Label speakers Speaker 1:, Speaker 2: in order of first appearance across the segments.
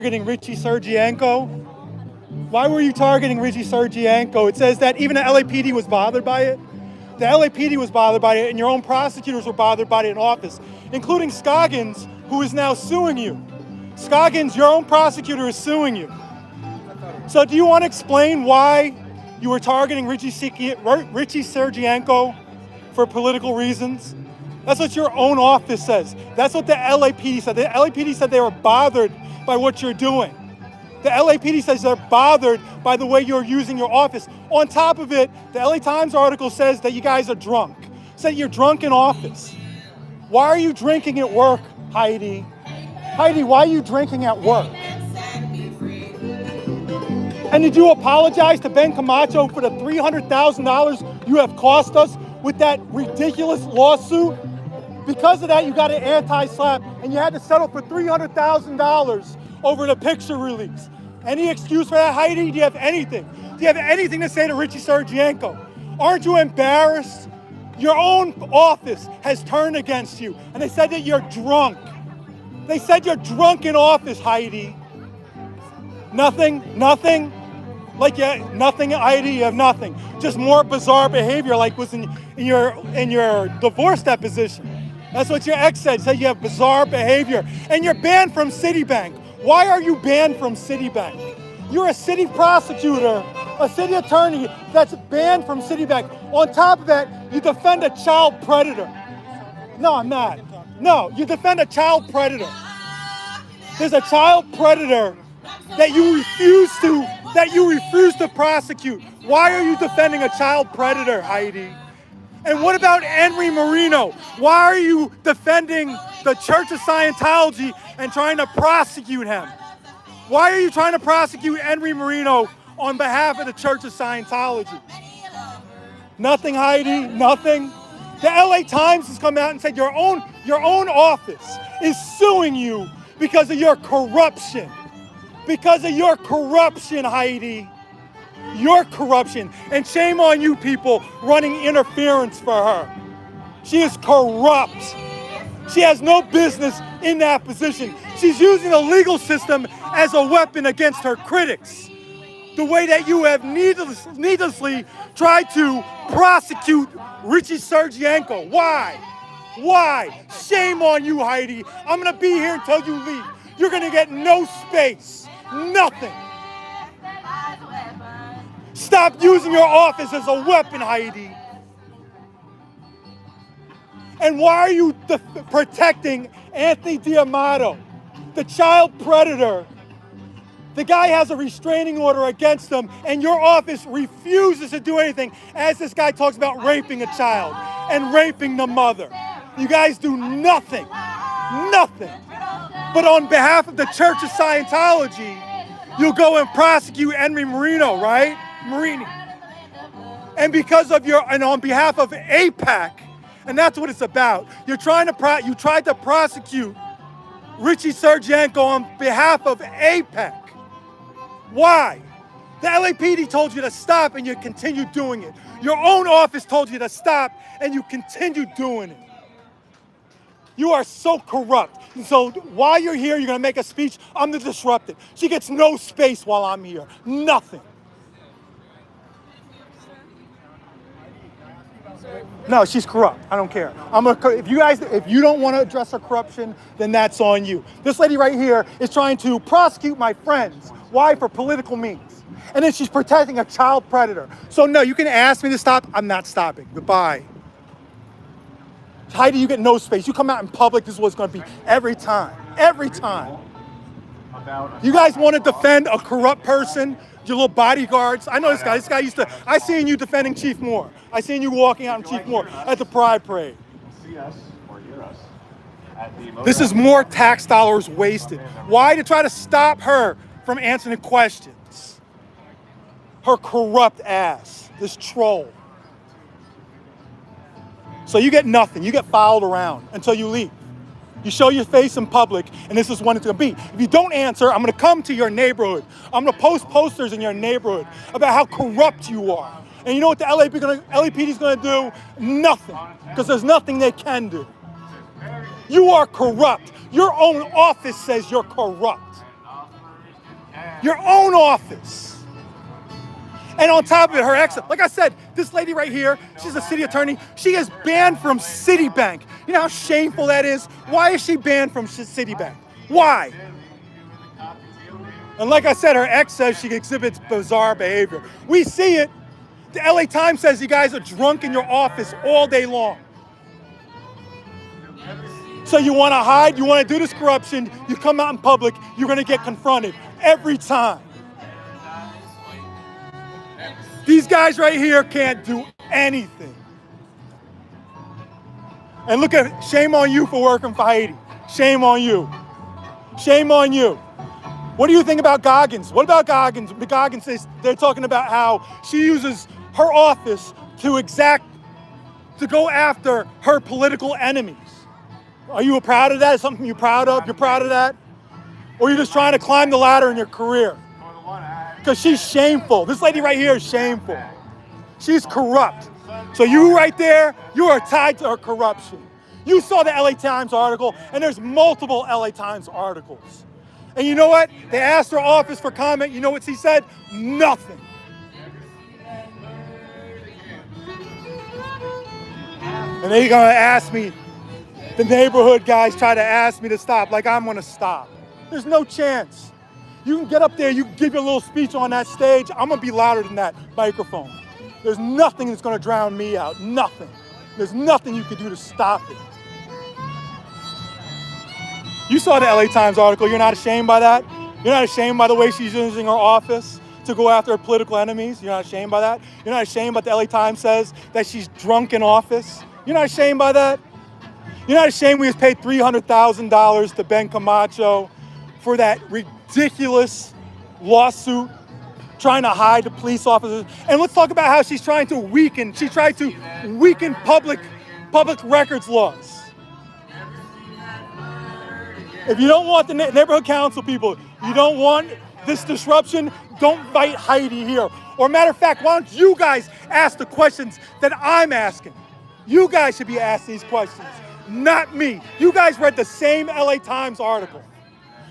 Speaker 1: targeting Richie Sergienko? Why were you targeting Richie Sergienko? It says that even the LAPD was bothered by it. The LAPD was bothered by it, and your own prosecutors were bothered by it in office, including Scoggins, who is now suing you. Scoggins, your own prosecutor, is suing you. So do you want to explain why you were targeting Richie Sergienko for political reasons? That's what your own office says. That's what the LAPD said. The LAPD said they were bothered by what you're doing. The LAPD says they're bothered by the way you're using your office. On top of it, the LA Times article says that you guys are drunk. Said you're drunk in office. Why are you drinking at work, Hydee? Hydee, why are you drinking at work? And did you apologize to Ben Camacho for the $300,000 you have cost us with that ridiculous lawsuit? Because of that, you got an anti-slap, and you had to settle for $300,000 over the picture release. Any excuse for that, Hydee? Do you have anything? Do you have anything to say to Richie Sergienko? Aren't you embarrassed? Your own office has turned against you, and they said that you're drunk. They said you're drunk in office, Hydee. Nothing? Like, yeah, nothing, Hydee, you have nothing. Just more bizarre behavior like was in your divorce deposition. That's what your ex said you have bizarre behavior. And you're banned from Citibank. Why are you banned from Citibank? You're a city prosecutor, a city attorney that's banned from Citibank. On top of that, you defend a child predator. No, I'm not. No, you defend a child predator. There's a child predator that you refuse to prosecute. Why are you defending a child predator, Hydee? And what about Henry Marino? Why are you defending the Church of Scientology and trying to prosecute him? Why are you trying to prosecute Henry Marino on behalf of the Church of Scientology? Nothing, Hydee, nothing. The LA Times has come out and said your own office is suing you because of your corruption. Because of your corruption, Hydee. Your corruption. And shame on you people running interference for her. She is corrupt. She has no business in that position. She's using the legal system as a weapon against her critics. The way that you have needlessly tried to prosecute Richie Sergienko. Why? Why? Shame on you, Hydee. I'm going to be here until you leave. You're going to get no space. Nothing. Stop using your office as a weapon, Hydee. And why are you protecting Anthony D'Amato, the child predator? The guy has a restraining order against him, and your office refuses to do anything as this guy talks about raping a child and raping the mother. You guys do nothing. Nothing. But on behalf of the Church of Scientology, you'll go and prosecute Henry Marino, right? Marini. And because of and on behalf of AIPAC, and that's what it's about. You tried to prosecute Richie Sergienko on behalf of AIPAC. Why? The LAPD told you to stop and you continue doing it. Your own office told you to stop and you continue doing it. You are so corrupt. And so while you're here, you're going to make a speech. I'm the disrupted. She gets no space while I'm here. Nothing. No, she's corrupt. I don't care. If you don't want to address her corruption, then that's on you. This lady right here is trying to prosecute my friends. Why? For political means. And then she's protecting a child predator. So no, you can ask me to stop. I'm not stopping. Goodbye. Hydee, you get no space. You come out in public, this is what's going to be every time. Every time. You guys want to defend a corrupt person? Your little bodyguards. I know this guy. This guy used to. I seen you defending Chief Moore. I seen you walking out in Chief Moore at the Pride Parade. This is more tax dollars wasted. Why? To try to stop her from answering questions. Her corrupt ass. This troll. So you get nothing. You get followed around until you leave. You show your face in public, and this is when it's going to be. If you don't answer, I'm going to come to your neighborhood. I'm going to post posters in your neighborhood about how corrupt you are. And you know what the LAPD is going to do? Nothing, because there's nothing they can do. You are corrupt. Your own office says you're corrupt. Your own office. And on top of it, her ex, like I said, this lady right here, she's a city attorney. She is banned from Citibank. You know how shameful that is? Why is she banned from Citibank? Why? And like I said, her ex says she exhibits bizarre behavior. We see it. The LA Times says you guys are drunk in your office all day long. So you want to hide, you want to do this corruption, you come out in public, you're going to get confronted every time. These guys right here can't do anything. And look at, shame on you for working for Hydee. Shame on you. Shame on you. What do you think about Goggins? What about Goggins? Goggins says they're talking about how she uses her office to go after her political enemies. Are you proud of that? Is something you're proud of? You're proud of that? Or are you just trying to climb the ladder in your career? Because she's shameful. This lady right here is shameful. She's corrupt. So you right there, you are tied to her corruption. You saw the LA Times article, and there's multiple LA Times articles. And you know what? They asked her office for comment. You know what she said? Nothing. And they're gonna ask me, the neighborhood guys try to ask me to stop, like I'm gonna stop. There's no chance. You can get up there, you can give your little speech on that stage. I'm gonna be louder than that microphone. There's nothing that's gonna drown me out, nothing. There's nothing you can do to stop it. You saw the LA Times article, you're not ashamed by that? You're not ashamed by the way she's using her office to go after her political enemies? You're not ashamed by that? You're not ashamed by the LA Times says that she's drunk in office? You're not ashamed by that? You're not ashamed we just paid $300,000 to Ben Camacho for that ridiculous lawsuit trying to hide the police officers? And let's talk about how she's trying to weaken, she tried to weaken public records laws. If you don't want the neighborhood council people, you don't want this disruption, don't fight Hydee here. Or matter of fact, why don't you guys ask the questions that I'm asking? You guys should be asking these questions, not me. You guys read the same LA Times article.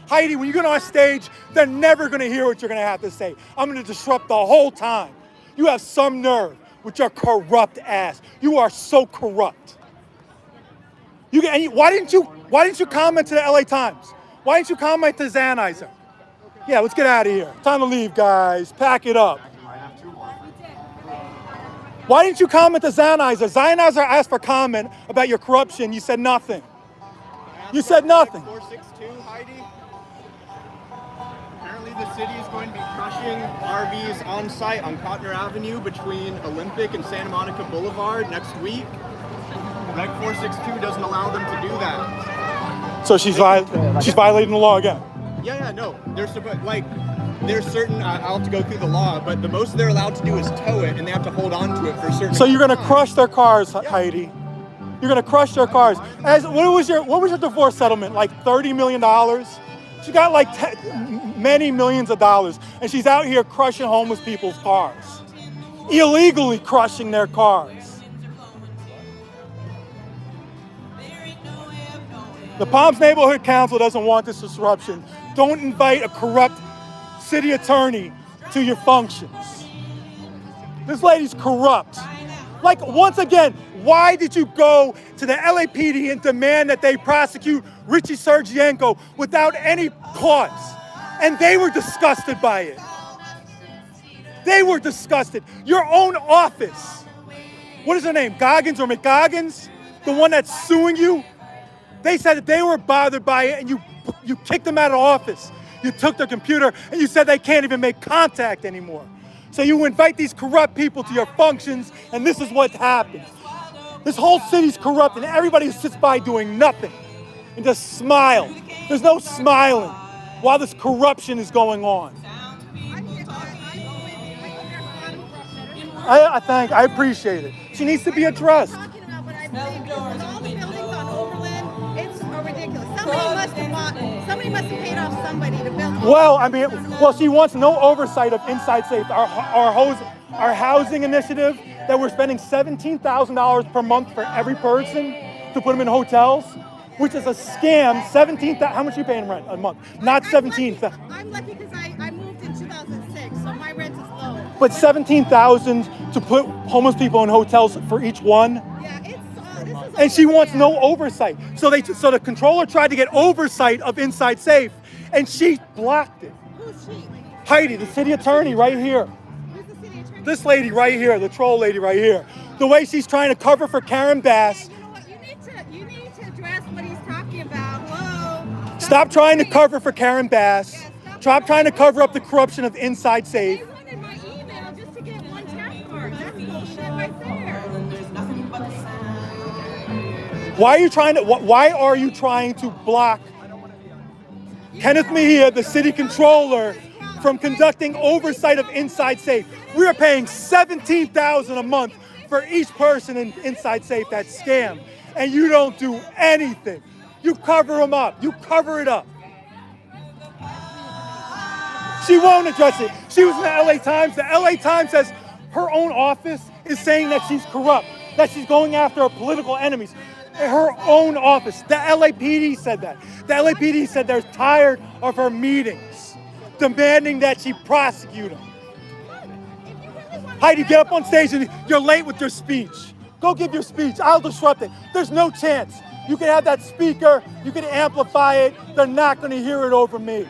Speaker 1: Hydee, when you get on stage, they're never gonna hear what you're gonna have to say. I'm gonna disrupt the whole time. You have some nerve with your corrupt ass. You are so corrupt. Why didn't you comment to the LA Times? Why didn't you comment to Zanizer? Yeah, let's get out of here. Time to leave, guys. Pack it up. Why didn't you comment to Zanizer? Zanizer asked for comment about your corruption. You said nothing. You said nothing.
Speaker 2: 462, Hydee. Apparently the city is going to be crushing RVs on site on Cotner Avenue between Olympic and Santa Monica Boulevard next week. Reg 462 doesn't allow them to do that.
Speaker 1: So she's violating the law again.
Speaker 2: Yeah, no. There's certain, I'll have to go through the law, but the most they're allowed to do is tow it, and they have to hold on to it for a certain.
Speaker 1: So you're going to crush their cars, Hydee. You're going to crush their cars. What was your divorce settlement? Like $30 million? She got like many millions of dollars, and she's out here crushing homeless people's cars, illegally crushing their cars. The Palms Neighborhood Council doesn't want this disruption. Don't invite a corrupt city attorney to your functions. This lady's corrupt. Like, once again, why did you go to the LAPD and demand that they prosecute Richie Sergienko without any cause? And they were disgusted by it. They were disgusted. Your own office. What is her name? Goggins or McGoggins? The one that's suing you? They said that they were bothered by it, and you kicked them out of office. You took their computer, and you said they can't even make contact anymore. So you invite these corrupt people to your functions, and this is what happens. This whole city's corrupt, and everybody sits by doing nothing and just smile. There's no smiling while this corruption is going on. I appreciate it. She needs to be addressed.
Speaker 3: Somebody must have paid off somebody to build.
Speaker 1: Well, she wants no oversight of Inside Safe, our housing initiative that we're spending $17,000 per month for every person to put them in hotels, which is a scam. How much are you paying rent a month? Not 17.
Speaker 3: I'm lucky because I'm
Speaker 1: but $17,000 to put homeless people in hotels for each one.
Speaker 3: Yeah, this is
Speaker 1: And she
Speaker 3: all
Speaker 1: wants
Speaker 3: scam.
Speaker 1: no oversight. So the controller tried to get oversight of Inside Safe, and she blocked it.
Speaker 3: Who's she?
Speaker 1: Hydee, the city attorney, right here.
Speaker 3: Who's the city attorney?
Speaker 1: This lady right here, the troll lady right here. The way she's trying to cover for Karen Bass.
Speaker 3: You know what? You need to address what he's talking about. Whoa.
Speaker 1: Stop trying to
Speaker 3: doing it.
Speaker 1: cover for Karen Bass. Stop trying to cover up the corruption of Inside Safe.
Speaker 3: They wanted my email just to get one tap card. That's bullshit right there.
Speaker 1: Why are you trying to block Kenneth Mejia, the city controller, from conducting oversight of Inside Safe? We are paying $17,000 a month for each person in Inside Safe that's scammed, and you don't do anything. You cover them up. You cover it up. She won't address it. She was in the LA Times. The LA Times says her own office is saying that she's corrupt, that she's going after her political enemies. Her own office. The LAPD said that. The LAPD said they're tired of her meetings, demanding that she prosecute them. Hydee, get up on stage, and you're late with your speech. Go give your speech. I'll disrupt it. There's no chance. You can have that speaker. You can amplify it. They're not going to hear it over me.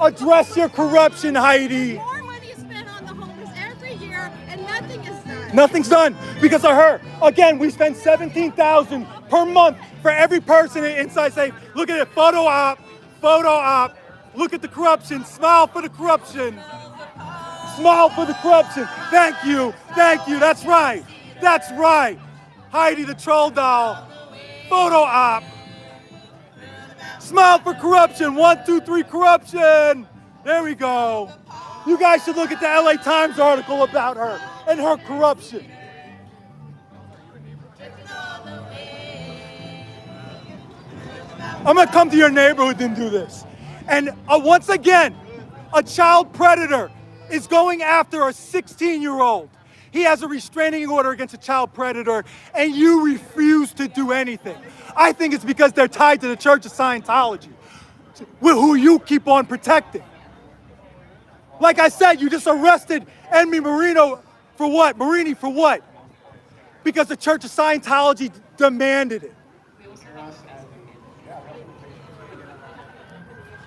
Speaker 1: Address your corruption, Hydee.
Speaker 3: More money is spent on the homeless every year, and nothing is done.
Speaker 1: Nothing's done because of her. Again, we spend $17,000 per month for every person in Inside Safe. Look at it, photo op. Look at the corruption. Smile for the corruption. Smile for the corruption. Thank you. That's right. Hydee, the troll doll. Photo op. Smile for corruption. 1, 2, 3, corruption. There we go. You guys should look at the LA Times article about her and her corruption. I'm gonna come to your neighborhood and do this. And once again, a child predator is going after a 16-year-old. He has a restraining order against a child predator, and you refuse to do anything. I think it's because they're tied to the Church of Scientology, who you keep on protecting. Like I said, you just arrested Enemy Marino for what? Marini for what? Because the Church of Scientology demanded it.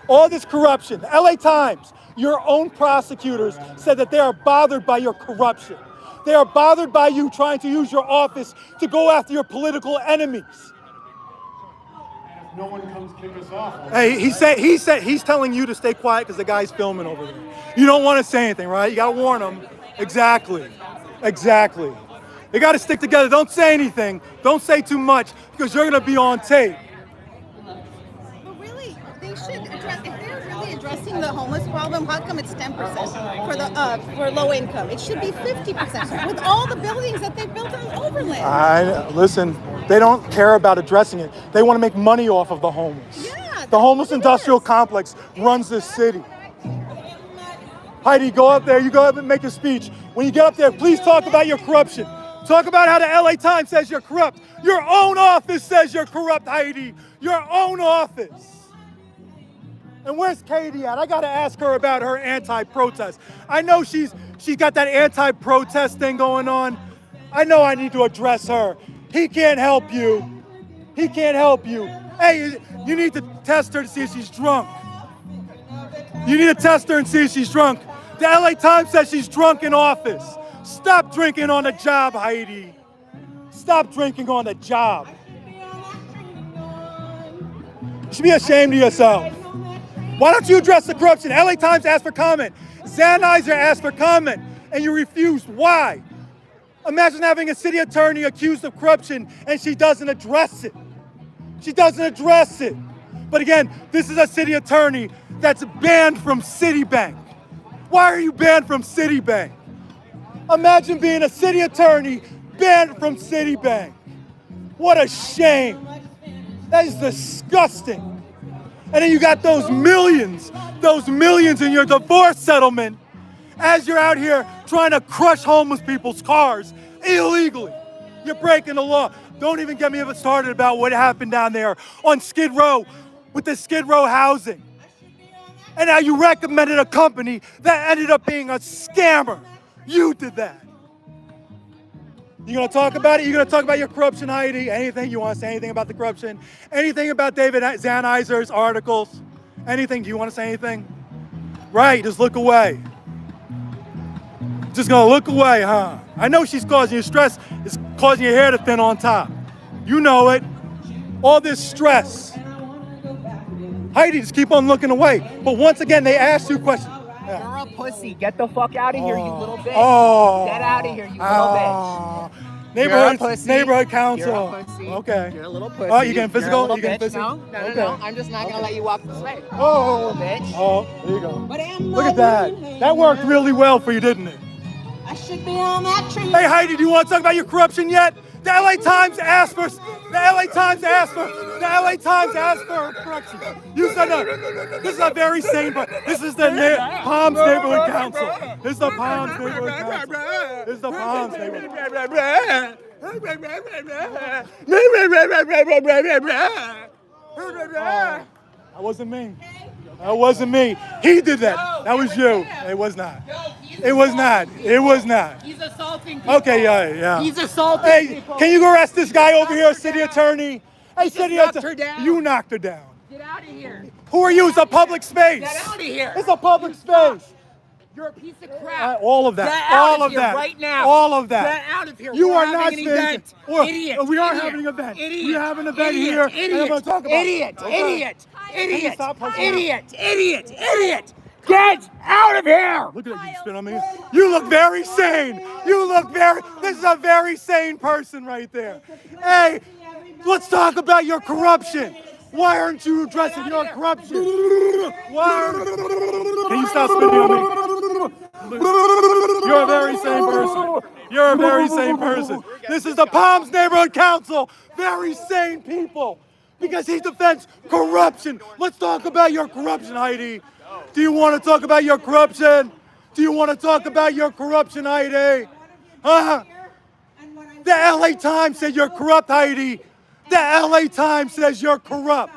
Speaker 1: All this corruption. The LA Times, your own prosecutors said that they are bothered by your corruption. They are bothered by you trying to use your office to go after your political enemies.
Speaker 4: No one comes kick us off.
Speaker 1: Hey, he's telling you to stay quiet because the guy's filming over there. You don't want to say anything, right? You gotta warn him. Exactly. They gotta stick together. Don't say anything. Don't say too much because you're gonna be on tape.
Speaker 3: But really, they should address. If they're really addressing the homeless problem, how come it's 10% for low income? It should be 50% with all the buildings that they built on Overland.
Speaker 1: Listen, they don't care about addressing it. They want to make money off of the homeless.
Speaker 3: Yeah,
Speaker 1: The homeless
Speaker 3: that's what it
Speaker 1: industrial
Speaker 3: is.
Speaker 1: complex runs this city. Hydee, go up there. You go up and make a speech. When you get up there, please talk about your corruption. Talk about how the LA Times says you're corrupt. Your own office says you're corrupt, Hydee. Your own office. And where's Katie at? I gotta ask her about her anti-protest. I know she's got that anti-protest thing going on. I know I need to address her. He can't help you. Hey, you need to test her to see if she's drunk. You need to test her and see if she's drunk. The LA Times says she's drunk in office. Stop drinking on the job, Hydee. Stop drinking on the job. You should be ashamed of yourself. Why don't you address the corruption? LA Times asked for comment. Sennheiser asked for comment, and you refused. Why? Imagine having a city attorney accused of corruption, and she doesn't address it. But again, this is a city attorney that's banned from Citibank. Why are you banned from Citibank? Imagine being a city attorney banned from Citibank. What a shame. That is disgusting. And then you got those millions in your divorce settlement as you're out here trying to crush homeless people's cars illegally. You're breaking the law. Don't even get me started about what happened down there on Skid Row with the Skid Row housing. And now you recommended a company that ended up being a scammer. You did that. You gonna talk about it? You gonna talk about your corruption, Hydee? Anything you want to say? Anything about the corruption? Anything about David Zanizer's articles? Anything? Do you want to say anything? Right, just look away. Just gonna look away, huh? I know she's causing you stress. It's causing your hair to thin on top. You know it. All this stress. Hydee, just keep on looking away. But once again, they asked you questions.
Speaker 5: You're a pussy. Get the fuck out of here, you little bitch.
Speaker 1: Oh.
Speaker 5: Get out of here, you little bitch.
Speaker 1: Neighborhood council.
Speaker 5: You're a pussy.
Speaker 1: Okay.
Speaker 5: You're a little pussy.
Speaker 1: Oh, you getting physical?
Speaker 5: You're a
Speaker 1: You getting
Speaker 5: little
Speaker 1: physical?
Speaker 5: bitch. No. I'm just not gonna let you walk this way.
Speaker 1: Oh,
Speaker 5: Bitch.
Speaker 1: Oh, there you go. Look at that. That worked really well for you, didn't it?
Speaker 6: I should be on that tree.
Speaker 1: Hey, Hydee, do you want to talk about your corruption yet? The LA Times asked for correction. You said no. This is a very sane, but this is the Palms Neighborhood Council. This is the Palms Neighborhood Council. This is the Palms Neighborhood That wasn't me. That wasn't me. He did that. That was you. It was not. It was not. It was not.
Speaker 5: He's assaulting people.
Speaker 1: Okay, yeah.
Speaker 5: He's assaulting
Speaker 1: Hey,
Speaker 5: people.
Speaker 1: can you go arrest this guy over here, city attorney? Hey, city
Speaker 5: knocked
Speaker 1: attorney.
Speaker 5: her down.
Speaker 1: You knocked her down.
Speaker 5: Get out of here.
Speaker 1: Who are you? It's a public space.
Speaker 5: Get out of here.
Speaker 1: It's a public space.
Speaker 5: You're a piece of crap.
Speaker 1: All of that.
Speaker 5: Get out
Speaker 1: All
Speaker 5: of
Speaker 1: of
Speaker 5: here
Speaker 1: that.
Speaker 5: right now.
Speaker 1: All of that.
Speaker 5: Get out of here.
Speaker 1: You
Speaker 5: We're
Speaker 1: are
Speaker 5: having
Speaker 1: not
Speaker 5: an event.
Speaker 1: Idiot. We are
Speaker 5: Idiot.
Speaker 1: having an event.
Speaker 5: Idiot.
Speaker 1: We have an event
Speaker 5: Idiot.
Speaker 1: here.
Speaker 5: Idiot.
Speaker 1: And I'm going to talk about
Speaker 5: Idiot.
Speaker 1: it. Okay.
Speaker 5: Idiot.
Speaker 1: Can you
Speaker 5: Idiot.
Speaker 1: stop pushing?
Speaker 5: Idiot. Get out of here.
Speaker 1: Look at that, you spit on me. You look very sane. This is a very sane person right there. Hey, let's talk about your corruption. Why aren't you addressing your corruption? Can you stop spitting on me? You're a very sane person. You're a very sane person. This is the Palms Neighborhood Council. Very sane people. Because he defends corruption. Let's talk about your corruption, Hydee. Do you want to talk about your corruption? Do you want to talk about your corruption, Hydee? Huh? The LA Times said you're corrupt, Hydee. The LA Times says you're corrupt.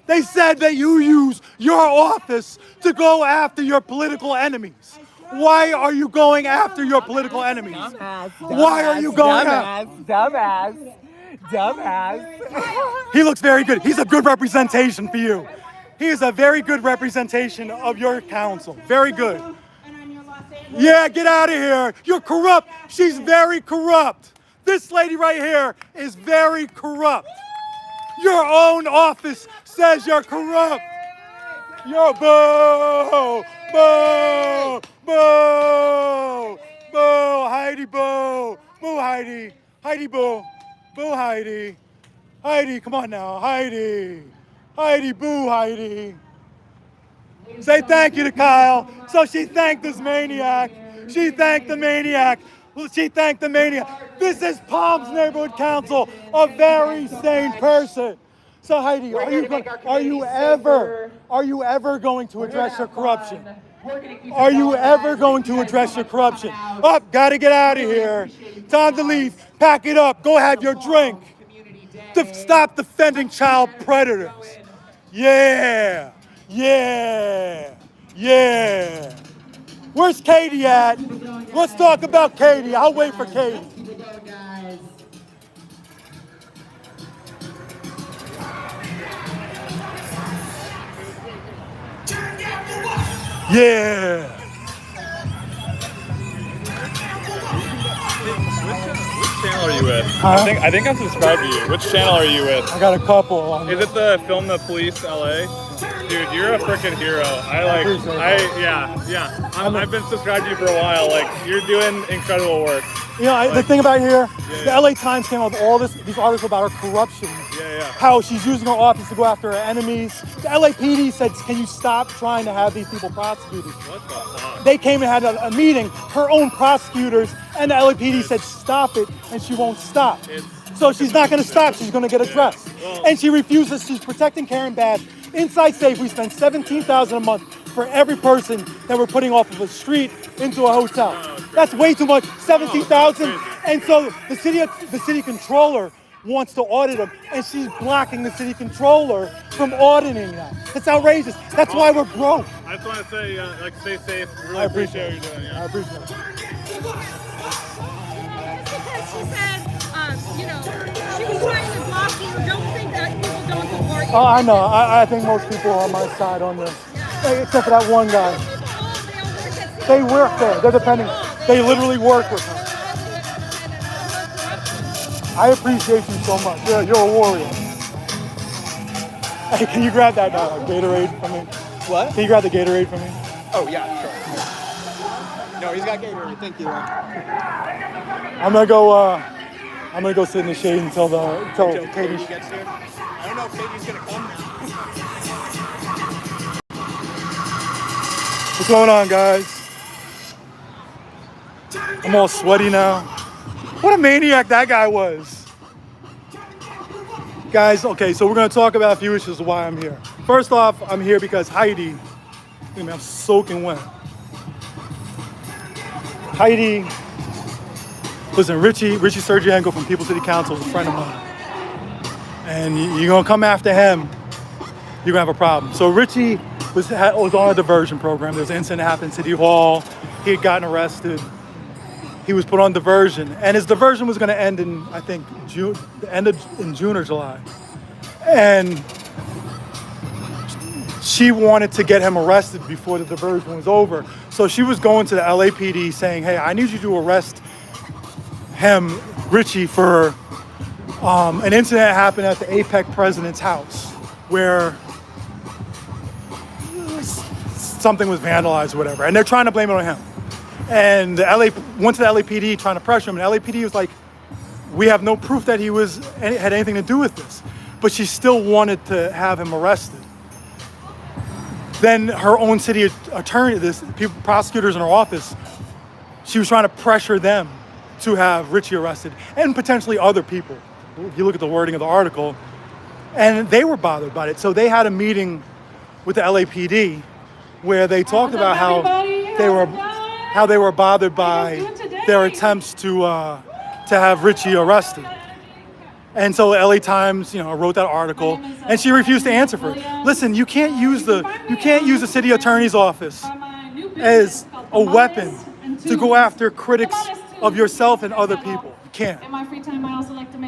Speaker 1: They said that you use your office to go after your political enemies. Why are you going after your political enemies? Why are you going after?
Speaker 5: Dumbass.
Speaker 1: He looks very good. He's a good representation for you. He is a very good representation of your council. Very good. Yeah, get out of here. You're corrupt. She's very corrupt. This lady right here is very corrupt. Your own office says you're corrupt. You're boo, boo, boo, boo, Hydee, boo, boo, Hydee, Hydee, boo, boo, Hydee, Hydee, come on now, Hydee, Hydee, boo, Hydee. Say thank you to Kyle. So she thanked this maniac. She thanked the maniac. She thanked the maniac. This is Palms Neighborhood Council, a very sane person. So Hydee, are you ever going to address your corruption? Are you ever going to address your corruption? Oh, gotta get out of here. Time to leave. Pack it up. Go have your drink. Stop defending child predators. Yeah. Where's Katie at? Let's talk about Katie. I'll wait for Katie. Yeah.
Speaker 7: Which channel are you with?
Speaker 1: Huh?
Speaker 7: I think I'm subscribed to you. Which channel are you with?
Speaker 1: I got a couple.
Speaker 7: Is it the Film the Police LA? Dude, you're a freaking hero. I've been subscribed to you for a while. Like, you're doing incredible work.
Speaker 1: You know, the thing about here, the LA Times came out with all these articles about her corruption. How she's using her office to go after her enemies. The LAPD said, can you stop trying to have these people prosecuted?
Speaker 7: What the fuck?
Speaker 1: They came and had a meeting, her own prosecutors, and the LAPD said, stop it, and she won't stop. So she's not going to stop. She's going to get addressed. And she refuses. She's protecting Karen Bass. Inside Safe, we spend $17,000 a month for every person that we're putting off of a street into a hotel. That's way too much, $17,000. And so the city controller wants to audit them, and she's blocking the city controller from auditing that. It's outrageous. That's why we're broke.
Speaker 7: I just want to say, like, stay safe. Really
Speaker 1: I appreciate
Speaker 7: what you're doing.
Speaker 1: I
Speaker 7: Yeah.
Speaker 1: appreciate it.
Speaker 3: Because she said, she was trying to block you. Don't think that people don't support you.
Speaker 1: Oh, I know. I think most people are on my side on this, except for that one guy. They work there. They're depending. They literally work with him. I appreciate you so much. You're a warrior. Hey, can you grab that Gatorade for me?
Speaker 2: What?
Speaker 1: Can you grab the Gatorade for me?
Speaker 2: Oh, yeah, sure. No, he's got Gatorade. Thank you.
Speaker 1: I'm gonna go sit in the shade until
Speaker 2: Katie
Speaker 1: Katie.
Speaker 2: gets here. I don't know if Katie's gonna come now.
Speaker 1: What's going on, guys? I'm all sweaty now. What a maniac that guy was. Guys, okay, so we're going to talk about a few issues of why I'm here. First off, I'm here because Hydee, I'm soaking wet. Hydee, listen, Richie Sergienko from People City Council is a friend of mine. And you're going to come after him, you're going to have a problem. So Richie was on a diversion program. There was an incident that happened in City Hall. He had gotten arrested. He was put on diversion, and his diversion was going to end in, I think, June or July. And she wanted to get him arrested before the diversion was over. So she was going to the LAPD saying, hey, I need you to arrest him, Richie, for an incident that happened at the APEC president's house where something was vandalized or whatever. And they're trying to blame it on him. And went to the LAPD trying to pressure him. And the LAPD was like, we have no proof that he had anything to do with this. But she still wanted to have him arrested. Then her own city attorney, prosecutors in her office, she was trying to pressure them to have Richie arrested and potentially other people. If you look at the wording of the article, and they were bothered by it. So they had a meeting with the LAPD where they talked about how they were bothered by their attempts to have Richie arrested. And so the LA Times, wrote that article, and she refused to answer for it. Listen, you can't use the city attorney's office as a weapon to go after critics of yourself and other people. You can't.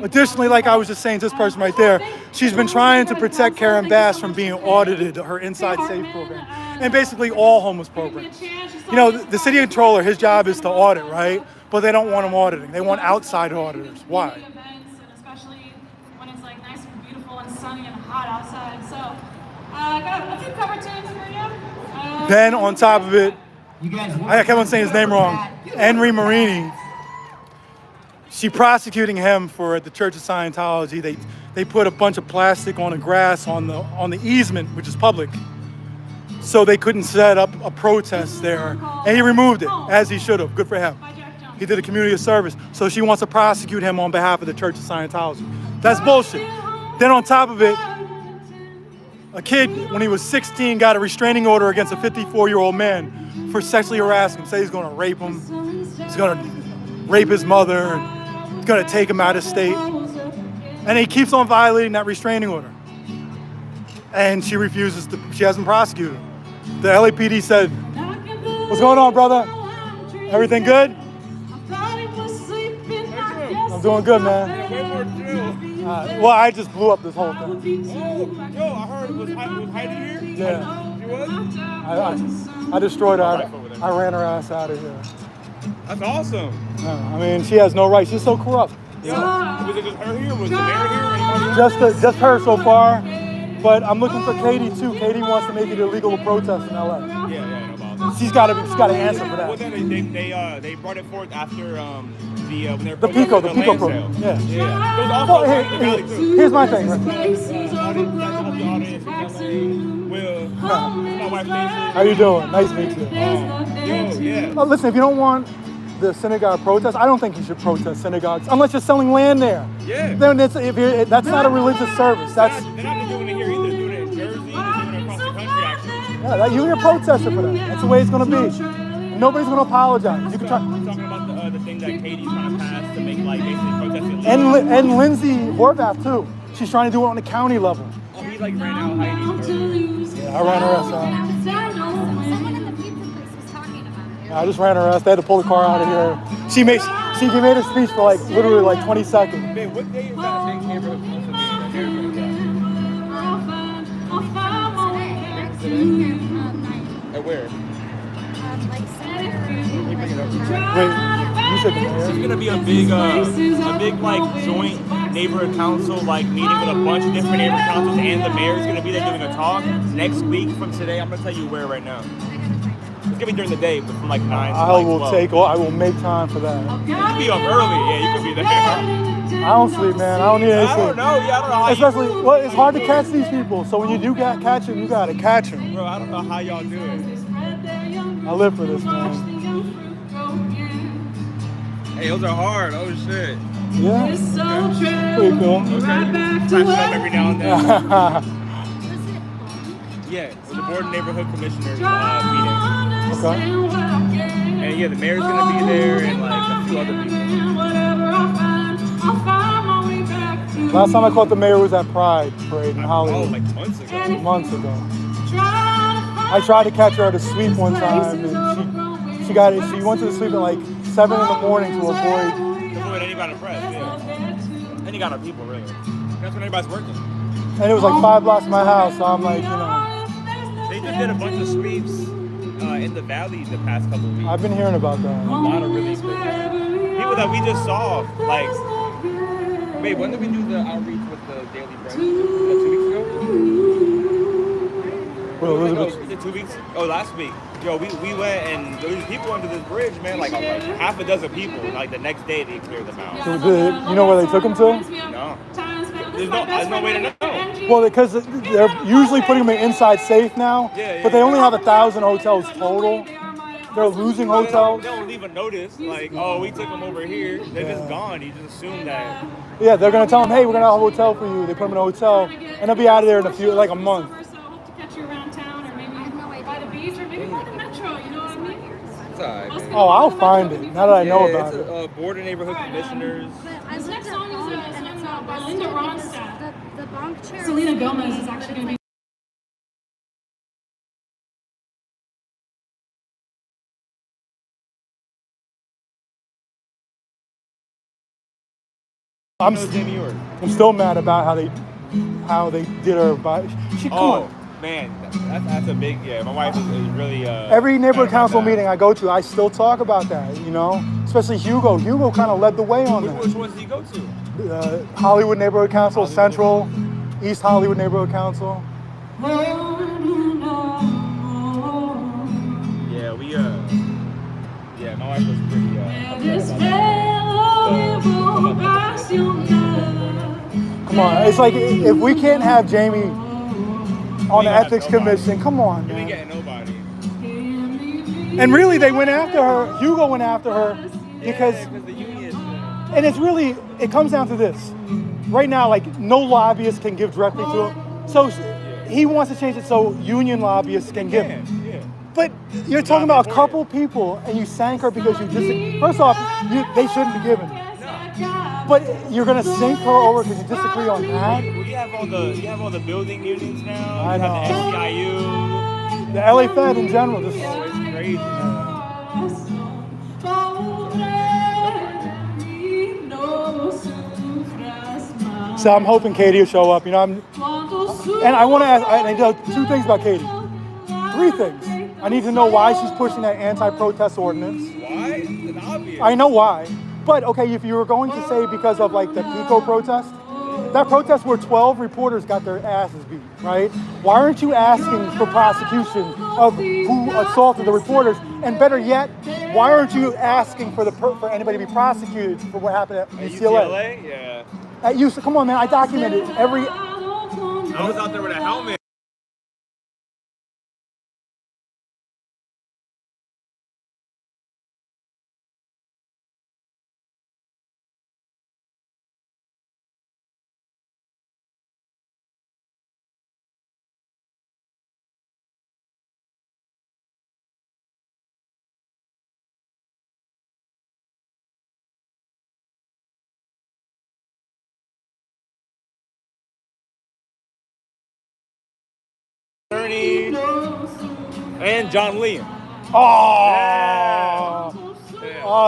Speaker 1: Additionally, like I was just saying to this person right there, she's been trying to protect Karen Bass from being audited, her Inside Safe program, and basically all homeless programs. The city controller, his job is to audit, right? But they don't want him auditing. They want outside auditors. Why?
Speaker 8: Especially when it's like nice and beautiful and sunny and hot outside. So I got a few cover tunes for you.
Speaker 1: Then on top of it, I kept on saying his name wrong, Henry Marini. She prosecuting him for the Church of Scientology. They put a bunch of plastic on the grass on the easement, which is public, so they couldn't set up a protest there. And he removed it, as he should have. Good for him. He did a community service. So she wants to prosecute him on behalf of the Church of Scientology. That's bullshit. Then on top of it, a kid, when he was 16, got a restraining order against a 54-year-old man for sexually harassing him. Say he's going to rape him. He's going to rape his mother. He's going to take him out of state. And he keeps on violating that restraining order. And she refuses to, she hasn't prosecuted him. The LAPD said, what's going on, brother? Everything good? I'm doing good, man. Well, I just blew up this whole thing.
Speaker 7: Oh, yo, I heard it was Hydee here?
Speaker 1: Yeah.
Speaker 7: She was?
Speaker 1: I destroyed her. I ran her ass out of here.
Speaker 7: That's awesome.
Speaker 1: I mean, she has no right. She's so corrupt.
Speaker 7: Yeah. Was it just her here? Was the mayor here? Anybody else?
Speaker 1: Just her so far. But I'm looking for Katie too. Katie wants to make it illegal to protest in LA.
Speaker 7: Yeah, no about that.
Speaker 1: She's got to answer for
Speaker 7: Well,
Speaker 1: that.
Speaker 7: then they brought it forth after when they were
Speaker 1: The Pico
Speaker 7: land
Speaker 1: program.
Speaker 7: sale.
Speaker 1: Yeah.
Speaker 7: Yeah. There was also
Speaker 1: Well,
Speaker 7: in the valley too.
Speaker 1: here's my thing. Right?
Speaker 7: My wife Stacey.
Speaker 1: How you doing? Nice to meet you.
Speaker 7: Yeah.
Speaker 1: Oh, listen, if you don't want the synagogue protest, I don't think you should protest synagogues unless you're selling land there.
Speaker 7: Yeah.
Speaker 1: Then that's not a religious service.
Speaker 7: They're not doing it here either. They're doing it in Jersey. They're doing it across the country, actually.
Speaker 1: You're a protester for that. That's the way it's going to be. Nobody's going to apologize. You can try.
Speaker 7: I'm talking about the thing that Katie's trying to pass to make basically protesting.
Speaker 1: And Lindsay Horvath too. She's trying to do it on the county level.
Speaker 7: Oh, he ran out Hydee.
Speaker 1: Yeah, I ran her ass out. I just ran her ass. They had to pull the car out of here. She made a speech for like literally like 20 seconds.
Speaker 7: Babe, what day is that big neighborhood council meeting that At where?
Speaker 1: Wait, you said the mayor?
Speaker 7: There's gonna be a big like joint neighborhood council like meeting with a bunch of different neighborhood councils, and the mayor's gonna be there doing a talk next week from today. I'm gonna tell you where right now. It's gonna be during the day, but from like 9 to like 12.
Speaker 1: I will make time for that.
Speaker 7: You could be up early, yeah. You could be there.
Speaker 1: I don't sleep, man. I don't need any sleep.
Speaker 7: I don't know. Yeah, I don't know how
Speaker 1: Especially, well, it's hard to catch these people. So when you do catch them, you gotta catch them.
Speaker 7: Bro, I don't know how y'all do it.
Speaker 1: I live for this, man.
Speaker 7: Hey, those are hard. Oh shit.
Speaker 1: Yeah. Pretty cool.
Speaker 7: Okay. Touch it up every now and then. Yeah, it was the board of neighborhood commissioners meeting.
Speaker 1: Okay.
Speaker 7: And yeah, the mayor's gonna be there and like a few other people.
Speaker 1: Last time I caught the mayor was at Pride Parade in Hollywood.
Speaker 7: Oh, like months ago.
Speaker 1: Months ago. I tried to catch her at a sweep one time, and she got it. She went to the sweep at like 7 in the morning to avoid
Speaker 7: any kind of press, yeah. Any kind of people, really. That's when everybody's working.
Speaker 1: And it was like 5 blocks from my house, so I'm like, you know.
Speaker 7: They just did a bunch of sweeps in the valley the past couple of weeks.
Speaker 1: I've been hearing about that.
Speaker 7: A lot of really big people that we just saw, like, wait, when did we do the outreach with the Daily Bread? Was that 2 weeks ago?
Speaker 1: Well, Elizabeth.
Speaker 7: Was it 2 weeks? Oh, last week. Yo, we went and there was people under this bridge, man, like half a dozen people. And like the next day they cleared them out.
Speaker 1: So you know where they took them to?
Speaker 7: No. There's no way to know.
Speaker 1: Well, because they're usually putting them in inside safe now, but they only have 1,000 hotels total. They're losing hotels.
Speaker 7: They don't leave a notice like, oh, we took them over here. They're just gone. You just assume that.
Speaker 1: Yeah, they're gonna tell them, hey, we're gonna have a hotel for you. They put them in a hotel, and they'll be out of there in like a month.
Speaker 8: Hope to catch you around town, or maybe by the beach, or maybe by the metro. You know what I mean?
Speaker 7: It's all right, man.
Speaker 1: Oh, I'll find it now that I know about it.
Speaker 7: It's board of neighborhood commissioners.
Speaker 8: This next song is a song by Linda Ronstadt.
Speaker 6: The bonk chair.
Speaker 8: Selena Gomez is actually going to be.
Speaker 1: I'm still mad about how they did her. Come on.
Speaker 7: Man, that's a big, yeah. My wife is really.
Speaker 1: Every neighborhood council meeting I go to, I still talk about that, you know? Especially Hugo. Hugo kind of led the way on that.
Speaker 7: Which ones do you go to?
Speaker 1: Hollywood Neighborhood Council, Central, East Hollywood Neighborhood Council.
Speaker 7: Yeah, my wife was pretty
Speaker 1: Come on, it's like if we can't have Jamie on the ethics commission, come on,
Speaker 7: You ain't
Speaker 1: man.
Speaker 7: getting nobody.
Speaker 1: And really, they went after her. Hugo went after her because,
Speaker 7: the union.
Speaker 1: and it's really, it comes down to this. Right now, like no lobbyist can give directly to him. So he wants to change it so union lobbyists can give him.
Speaker 7: Yeah.
Speaker 1: But you're talking about a couple people and you sank her because you disagree. First off, they shouldn't be given. But you're gonna sink her over because you disagree on that?
Speaker 7: Well, you have all the building unions now.
Speaker 1: I
Speaker 7: You
Speaker 1: know.
Speaker 7: have the SEIU.
Speaker 1: The LA Fed in general, just
Speaker 7: It's crazy.
Speaker 1: so I'm hoping Katie will show up. You know, and I want to ask. I know 2 things about Katie. 3 things. I need to know why she's pushing that anti-protest ordinance.
Speaker 7: Why? It's obvious.
Speaker 1: I know why. But okay, if you were going to say because of like the Pico protest, that protest where 12 reporters got their asses beat, right? Why aren't you asking for prosecution of who assaulted the reporters? And better yet, why aren't you asking for anybody to be prosecuted for what happened at UCLA?
Speaker 7: UCLA? Yeah.
Speaker 1: At UCLA, come on, man! I documented every.
Speaker 7: I was out there with a helmet. And John Lee.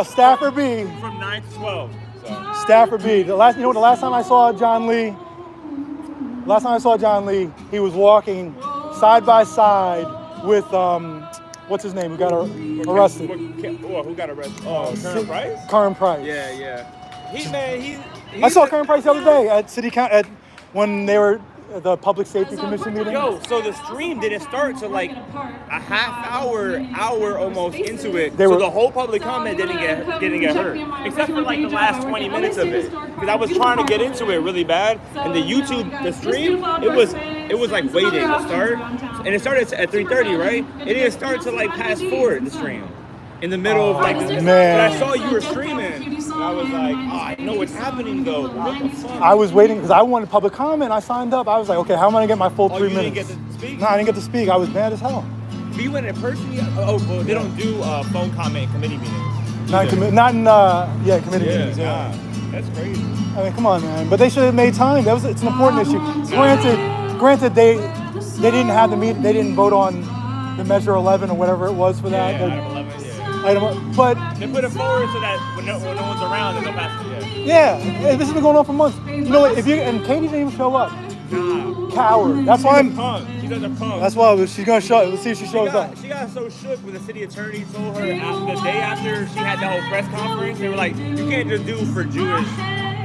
Speaker 1: Stafford B.
Speaker 7: From 9 to 12. So.
Speaker 1: Stafford B. The last time I saw John Lee, he was walking side by side with what's his name? Who got arrested?
Speaker 7: Who got arrested? Oh, Curran Price.
Speaker 1: Curran Price.
Speaker 7: Yeah.
Speaker 1: I saw Curran Price the other day at City Council when they were at the Public Safety Commission meeting.
Speaker 7: Yo, so the stream didn't start till like a half hour almost into it. So the whole public comment didn't get heard, except for like the last 20 minutes of it. Because I was trying to get into it really bad, and the stream, it was like waiting to start, and it started at 3:30, right? It didn't start till like past 4 the stream. In the middle of like, but I saw you were streaming, and I was like, I know what's happening though. What the fuck?
Speaker 1: I was waiting because I wanted public comment. I signed up. I was like, okay, how am I gonna get my full 3 minutes?
Speaker 7: You didn't get to speak?
Speaker 1: No, I didn't get to speak. I was mad as hell.
Speaker 7: But you went in person? Well, they don't do phone comment committee meetings.
Speaker 1: Not in committee meetings. Yeah.
Speaker 7: That's crazy.
Speaker 1: I mean, come on, man. But they should have made time. It's an important issue. Granted, they didn't have the meeting. They didn't vote on the Measure 11 or whatever it was for that. But
Speaker 7: they put it forward so that when no one's around, they'll pass it.
Speaker 1: Yeah, this has been going on for months. You know what? And Katie didn't even show up. Coward. That's why I'm.
Speaker 7: Punk. She's a punk.
Speaker 1: That's why she's gonna show. Let's see if she shows up.
Speaker 7: She got so shook when the city attorney told her the day after she had the whole press conference. They were like, "You can't just do for Jewish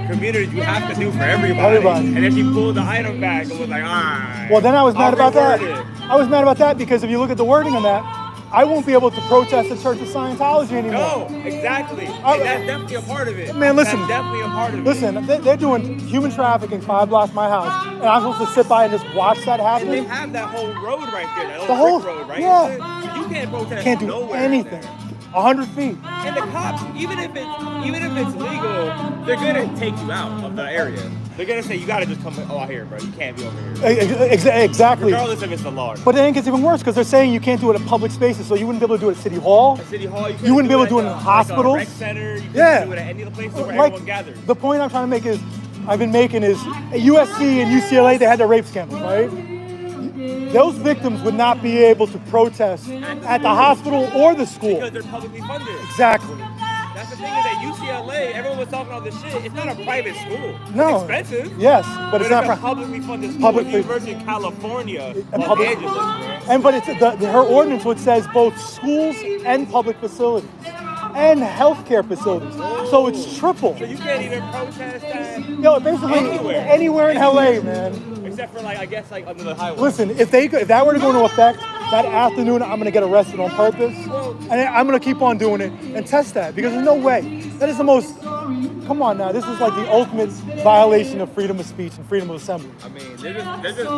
Speaker 7: communities. You have to do for everybody." And then she pulled the item back and was like, "All right."
Speaker 1: Well, then I was mad about that. I was mad about that because if you look at the wording on that, I won't be able to protest the Church of Scientology anymore.
Speaker 7: No, exactly. And that's definitely a part of it.
Speaker 1: Man, listen.
Speaker 7: That's definitely a part of it.
Speaker 1: Listen, they're doing human trafficking 5 blocks from my house, and I'm supposed to sit by and just watch that happen?
Speaker 7: And they have that whole road right there, that
Speaker 1: the
Speaker 7: whole brick road, right?
Speaker 1: Yeah.
Speaker 7: So you can't protest
Speaker 1: Can't do
Speaker 7: nowhere
Speaker 1: anything. 100 feet.
Speaker 7: And the cops, even if it's legal, they're gonna take you out of the area. They're gonna say you gotta just come out here, bro. You can't be over here.
Speaker 1: Exactly.
Speaker 7: Regardless if it's the law.
Speaker 1: But then it gets even worse because they're saying you can't do it at public spaces, so you wouldn't be able to do it at City Hall.
Speaker 7: At City Hall,
Speaker 1: you wouldn't be able to do it in hospitals.
Speaker 7: Like a rec center. You couldn't do it at any of the places where everyone gathers.
Speaker 1: The point I'm trying to make is, at USC and UCLA, they had their rape scandals, right? Those victims would not be able to protest at the hospital or the school.
Speaker 7: Because they're publicly funded.
Speaker 1: Exactly.
Speaker 7: That's the thing is at UCLA, everyone was talking all this shit. It's not a private school.
Speaker 1: No.
Speaker 7: It's expensive.
Speaker 1: Yes, but it's not
Speaker 7: a publicly funded school.
Speaker 1: Public
Speaker 7: University of California, Los Angeles.
Speaker 1: And but it's her ordinance, which says both schools and public facilities and healthcare facilities. So it's triple.
Speaker 7: So you can't even protest that.
Speaker 1: Basically anywhere in LA, man.
Speaker 7: Except for I guess under the highway.
Speaker 1: Listen, if that were to go into effect that afternoon, I'm gonna get arrested on purpose, and I'm gonna keep on doing it and test that because there's no way. That is the most. Come on now, this is like the ultimate violation of freedom of speech and freedom of assembly.
Speaker 7: I mean, they're just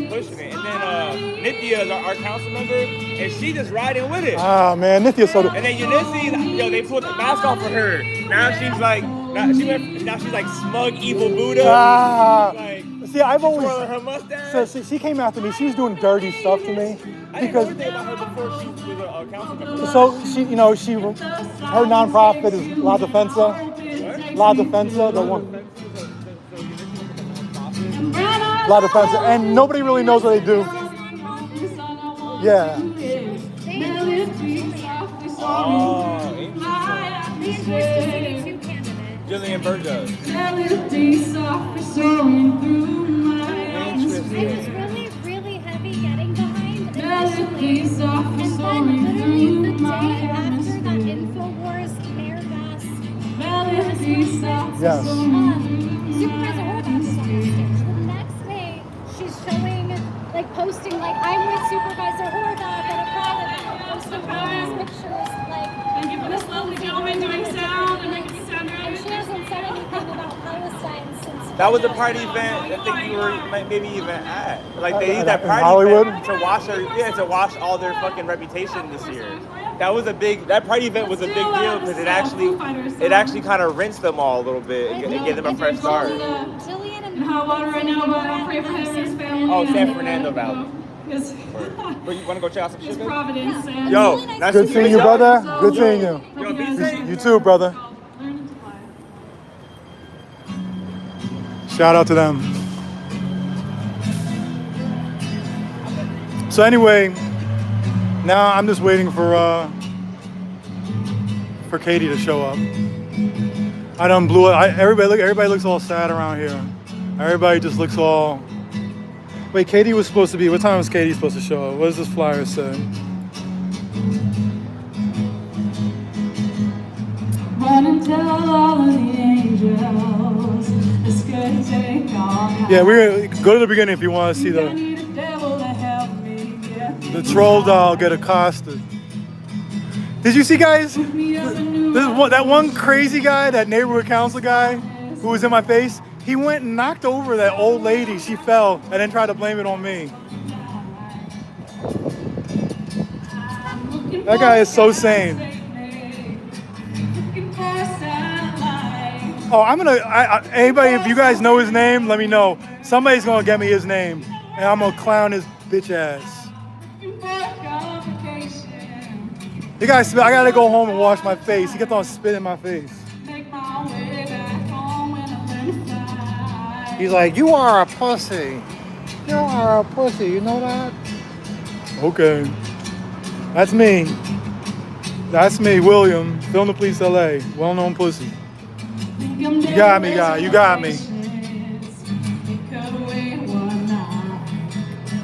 Speaker 7: pushing it. And then Nithya is our council member, and she just riding with it.
Speaker 1: Ah man, Nithya Soto.
Speaker 7: And then Eunice, they put the mask off for her. Now she's like, she's like smug evil Buddha.
Speaker 1: See, I've always.
Speaker 7: Her mustache.
Speaker 1: So she came after me. She was doing dirty stuff to me because.
Speaker 7: I didn't know anything about her before she was a council member.
Speaker 1: So her nonprofit is La Defensa. La Defensa, the one. La Defensa, and nobody really knows what they do. Yeah.
Speaker 7: Oh, interesting. Jillian Burgos.
Speaker 8: Interesting.
Speaker 9: It was really heavy getting behind, especially. And then literally the day after that InfoWars Mayor Bass
Speaker 1: Yes.
Speaker 9: Supervisor Horvath was on the stage. The next day, she's showing, posting, I'm with Supervisor Horvath at a private event, posting all these pictures,
Speaker 8: Thank you for this lovely gentleman doing sound and making sound
Speaker 9: and she hasn't said anything about Palestine since.
Speaker 7: That was a party event. I think you were maybe even at. They used that party
Speaker 1: Hollywood?
Speaker 7: event to wash all their fucking reputation this year. That party event was a big deal because it actually kind of rinsed them all a little bit and gave them a fresh start.
Speaker 9: Jillian and
Speaker 8: hot water right now, but I'll pray for him and his family.
Speaker 7: Oh, San Fernando Valley.
Speaker 8: You
Speaker 7: want to go check out some shit?
Speaker 8: Providence. And
Speaker 7: Yo, nice
Speaker 1: Good seeing you, brother. Good seeing you.
Speaker 7: Yo, be safe.
Speaker 1: You too, brother. Shout out to them. So anyway, Now I'm just waiting for Katie to show up. I done blew it. Everybody looks all sad around here. Everybody just looks all. Wait, Katie was supposed to be. What time was Katie supposed to show up? What does this flyer say? Yeah, we're gonna go to the beginning if you want to see the troll doll get accosted. Did you see, guys? That one crazy guy, that neighborhood council guy who was in my face, he went and knocked over that old lady. She fell and then tried to blame it on me. That guy is so sane. Oh, anybody, if you guys know his name, let me know. Somebody's gonna get me his name, and I'm gonna clown his bitch ass. You guys, I gotta go home and wash my face. He kept on spitting in my face. He's like, you are a pussy. You are a pussy, you know that? Okay. That's me. That's me, William. Film the Police LA. Well-known pussy. You got me, guy. You got me.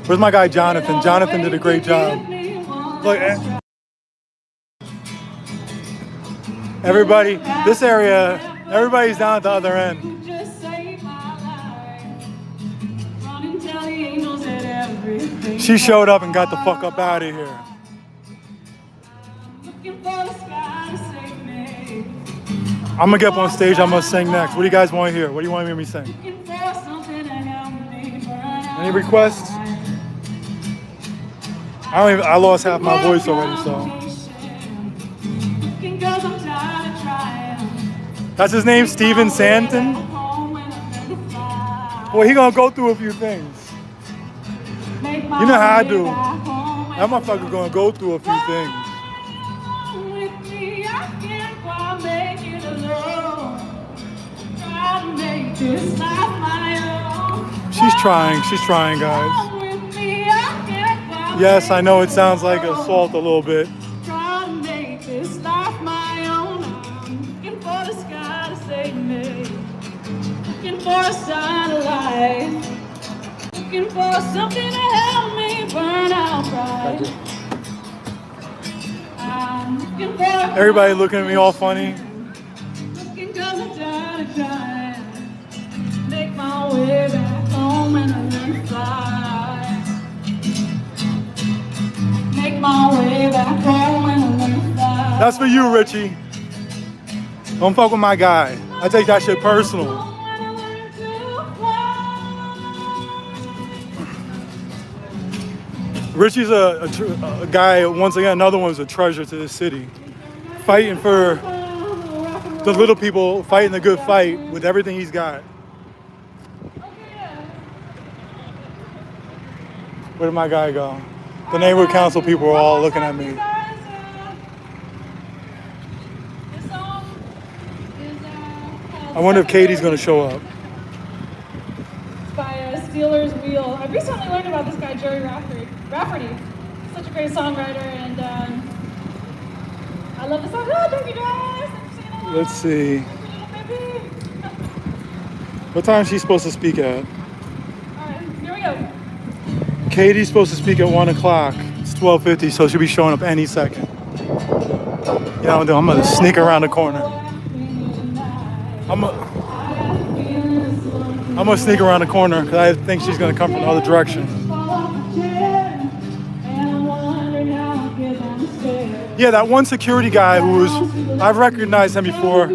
Speaker 1: Where's my guy, Jonathan? Jonathan did a great job. Look, everybody, this area, everybody's down at the other end. She showed up and got the fuck up out of here. I'm gonna get up on stage, I'm gonna sing next. What do you guys want to hear? What do you want to hear me sing? Any requests? I lost half my voice already, so. That's his name, Steven Santon? Well, he gonna go through a few things. You know how I do. That motherfucker gonna go through a few things. She's trying, guys. Yes, I know it sounds like assault a little bit.
Speaker 8: Looking for something to help me burn out bright.
Speaker 1: Everybody looking at me all funny.
Speaker 8: Looking 'cause I'm trying to make my way back home and I learn to fly. Make my way back home and I learn to fly.
Speaker 1: That's for you, Richie. Don't fuck with my guy. I take that shit personal. Richie's a guy, once again, another one's a treasure to this city. Fighting for the little people, fighting the good fight with everything he's got. Where did my guy go? The neighborhood council people are all looking at me. I wonder if Katie's gonna show up.
Speaker 8: By Steelers Wheel. I recently learned about this guy, Jerry Rafferty. Such a great songwriter, and I love the song. Oh, thank you guys.
Speaker 1: Let's see. What time is she supposed to speak at?
Speaker 8: All right, here we go.
Speaker 1: Katie's supposed to speak at 1 o'clock. It's 12:50, so she'll be showing up any second. You know what I'm gonna sneak around the corner. I'm gonna sneak around the corner because I think she's gonna come from the other direction. Yeah, that one security guy I've recognized him before.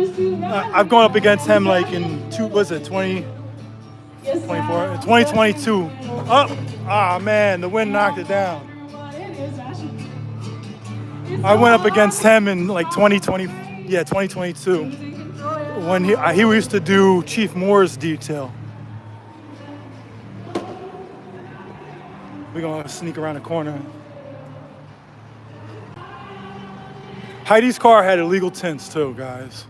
Speaker 1: I've gone up against him like in 2022. Oh man, the wind knocked it down. I went up against him in like 2022. When he used to do Chief Moore's detail. We're gonna sneak around the corner. Hydee's car had illegal tints too, guys.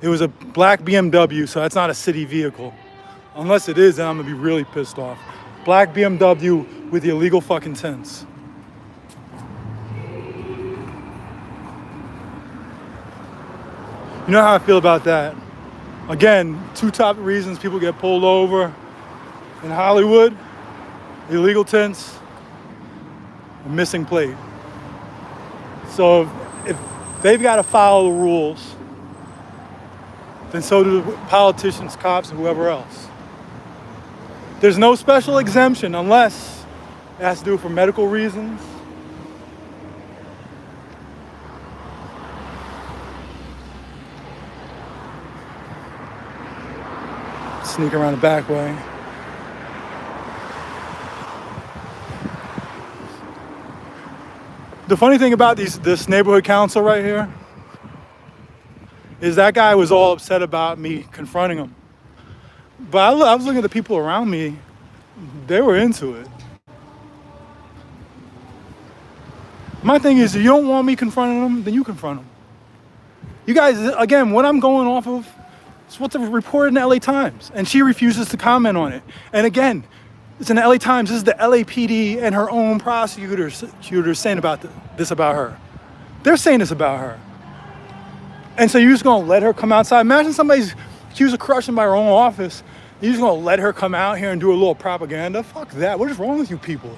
Speaker 1: It was a black BMW, so that's not a city vehicle. Unless it is, then I'm gonna be really pissed off. Black BMW with the illegal fucking tints. You know how I feel about that. Again, two top reasons people get pulled over in Hollywood: illegal tints, and missing plate. So if they've got to follow the rules, then so do the politicians, cops, and whoever else. There's no special exemption unless it has to do for medical reasons. Sneak around the back way. The funny thing about this neighborhood council right here is that guy was all upset about me confronting him. But I was looking at the people around me, they were into it. My thing is, if you don't want me confronting them, then you confront them. You guys, again, what I'm going off of is what's reported in the LA Times, and she refuses to comment on it. And again, it's in the LA Times. This is the LAPD and her own prosecutors saying this about her. They're saying this about her. And so you're just gonna let her come outside? Imagine somebody's accused of crushing by her own office. You're just gonna let her come out here and do a little propaganda? Fuck that. What is wrong with you people?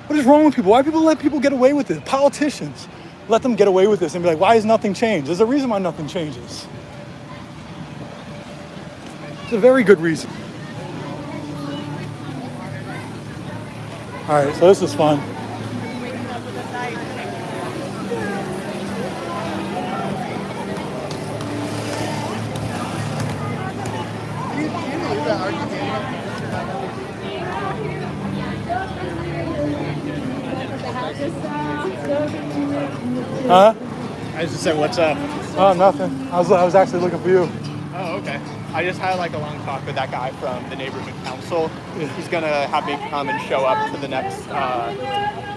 Speaker 1: What is wrong with people? Why people let people get away with this? Politicians let them get away with this and be like, why has nothing changed? There's a reason why nothing changes. It's a very good reason. All right, so this is fun. Huh?
Speaker 2: I just said, what's up?
Speaker 1: Oh, nothing. I was actually looking for you.
Speaker 2: Oh, okay. I just had like a long talk with that guy from the neighborhood council. He's gonna have me come and show up to the next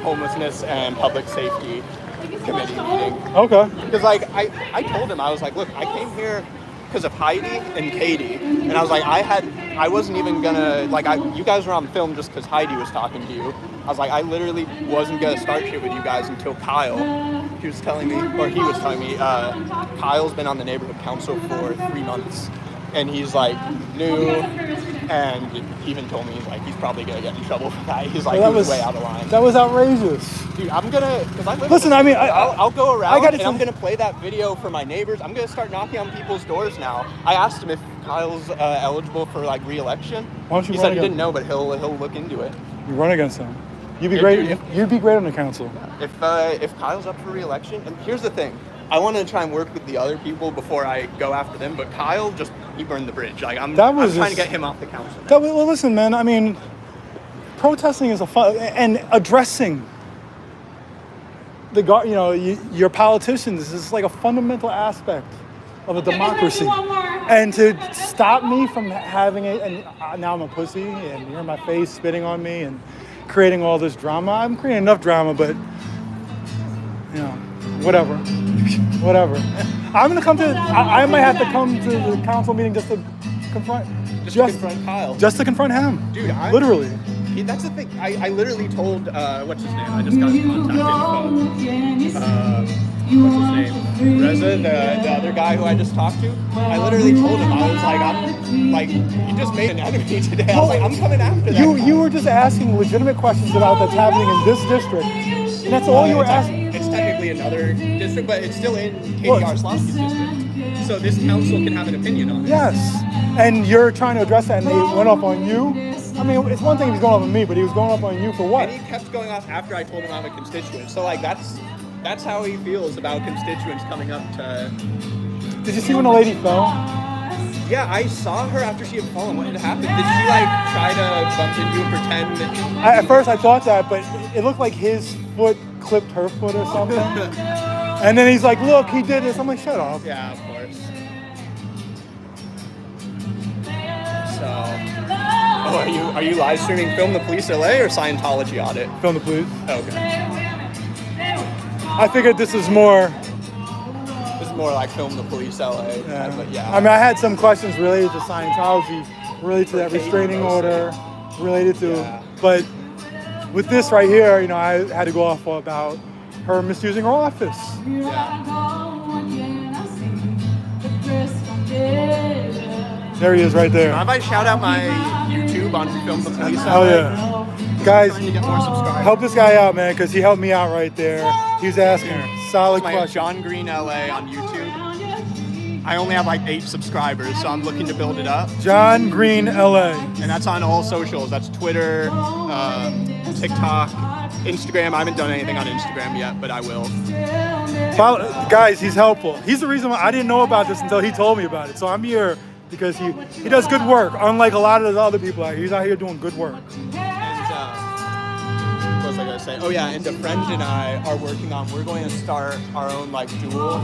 Speaker 2: homelessness and public safety committee meeting.
Speaker 1: Okay.
Speaker 2: Because like I told him, I was like, look, I came here because of Hydee and Katie, and I was like, I wasn't even gonna you guys were on film just because Hydee was talking to you. I was like, I literally wasn't gonna start shit with you guys until Kyle. He was telling me, Kyle's been on the neighborhood council for 3 months, and he's like new, and he even told me like he's probably gonna get in trouble for that. He's like, he was way out of line.
Speaker 1: That was outrageous.
Speaker 2: Dude, I'm gonna, because I live
Speaker 1: Listen, I mean,
Speaker 2: I'll go around and I'm gonna play that video for my neighbors. I'm gonna start knocking on people's doors now. I asked him if Kyle's eligible for like re-election.
Speaker 1: Why don't you
Speaker 2: he
Speaker 1: run
Speaker 2: said he
Speaker 1: again?
Speaker 2: didn't know, but he'll look into it.
Speaker 1: You run against him. You'd be great.
Speaker 2: Dude,
Speaker 1: You'd be great on the council.
Speaker 2: If Kyle's up for re-election, and here's the thing, I want to try and work with the other people before I go after them. But Kyle he burned the bridge. Like I'm trying to get him off the council.
Speaker 1: Well, listen, man. I mean, protesting is and addressing your politicians is like a fundamental aspect of a democracy. And to stop me from having it, and now I'm a pussy, and you're in my face spitting on me and creating all this drama. I'm creating enough drama, but whatever. I'm gonna come to. I might have to come to the council meeting just to confront.
Speaker 2: Just to confront Kyle.
Speaker 1: Just to confront him.
Speaker 2: Dude,
Speaker 1: literally.
Speaker 2: That's the thing. I literally told what's his name? I just got his contact info. What's his name? Reza, the other guy who I just talked to. I literally told him, I was like, I'm like, you just made an enemy today. I was like, I'm coming after that.
Speaker 1: You were just asking legitimate questions about what's happening in this district, and that's all you were asking.
Speaker 2: It's technically another district, but it's still in KDR Slosky's district. So this council can have an opinion on it.
Speaker 1: Yes, and you're trying to address that, and they went off on you. I mean, it's one thing if he's going off on me, but he was going off on you for what?
Speaker 2: And he kept going off after I told him I'm a constituent. So like that's how he feels about constituents coming up to.
Speaker 1: Did you see when the lady fell?
Speaker 2: Yeah, I saw her after she had fallen. What had happened? Did she like try to bump into you and pretend that?
Speaker 1: At first I thought that, but it looked like his foot clipped her foot or something. And then he's like, "Look, he did this." I'm like, "Shut up."
Speaker 2: Yeah, of course. So. Oh, are you live streaming Film the Police LA or Scientology Audit?
Speaker 1: Film the Police.
Speaker 2: Okay.
Speaker 1: I figured this is more.
Speaker 2: This is more like Film the Police LA.
Speaker 1: Yeah.
Speaker 2: But yeah.
Speaker 1: I mean, I had some questions related to Scientology, related to that restraining order, related to.
Speaker 2: Yeah.
Speaker 1: But with this right here, I had to go off about her misusing her office. There he is right there.
Speaker 2: How about I shout out my YouTube on Film the Police?
Speaker 1: Oh yeah. Guys,
Speaker 2: Trying to get more subscribers.
Speaker 1: help this guy out, man, because he helped me out right there. He was asking solid
Speaker 2: My
Speaker 1: questions.
Speaker 2: John Green LA on YouTube. I only have like 8 subscribers, so I'm looking to build it up.
Speaker 1: John Green LA.
Speaker 2: And that's on all socials. That's Twitter, TikTok, Instagram. I haven't done anything on Instagram yet, but I will.
Speaker 1: Guys, he's helpful. He's the reason why I didn't know about this until he told me about it. So I'm here because he does good work, unlike a lot of the other people out here. He's out here doing good work.
Speaker 2: What was I gonna say? Oh yeah, and a friend and I are working on. We're going to start our own like dual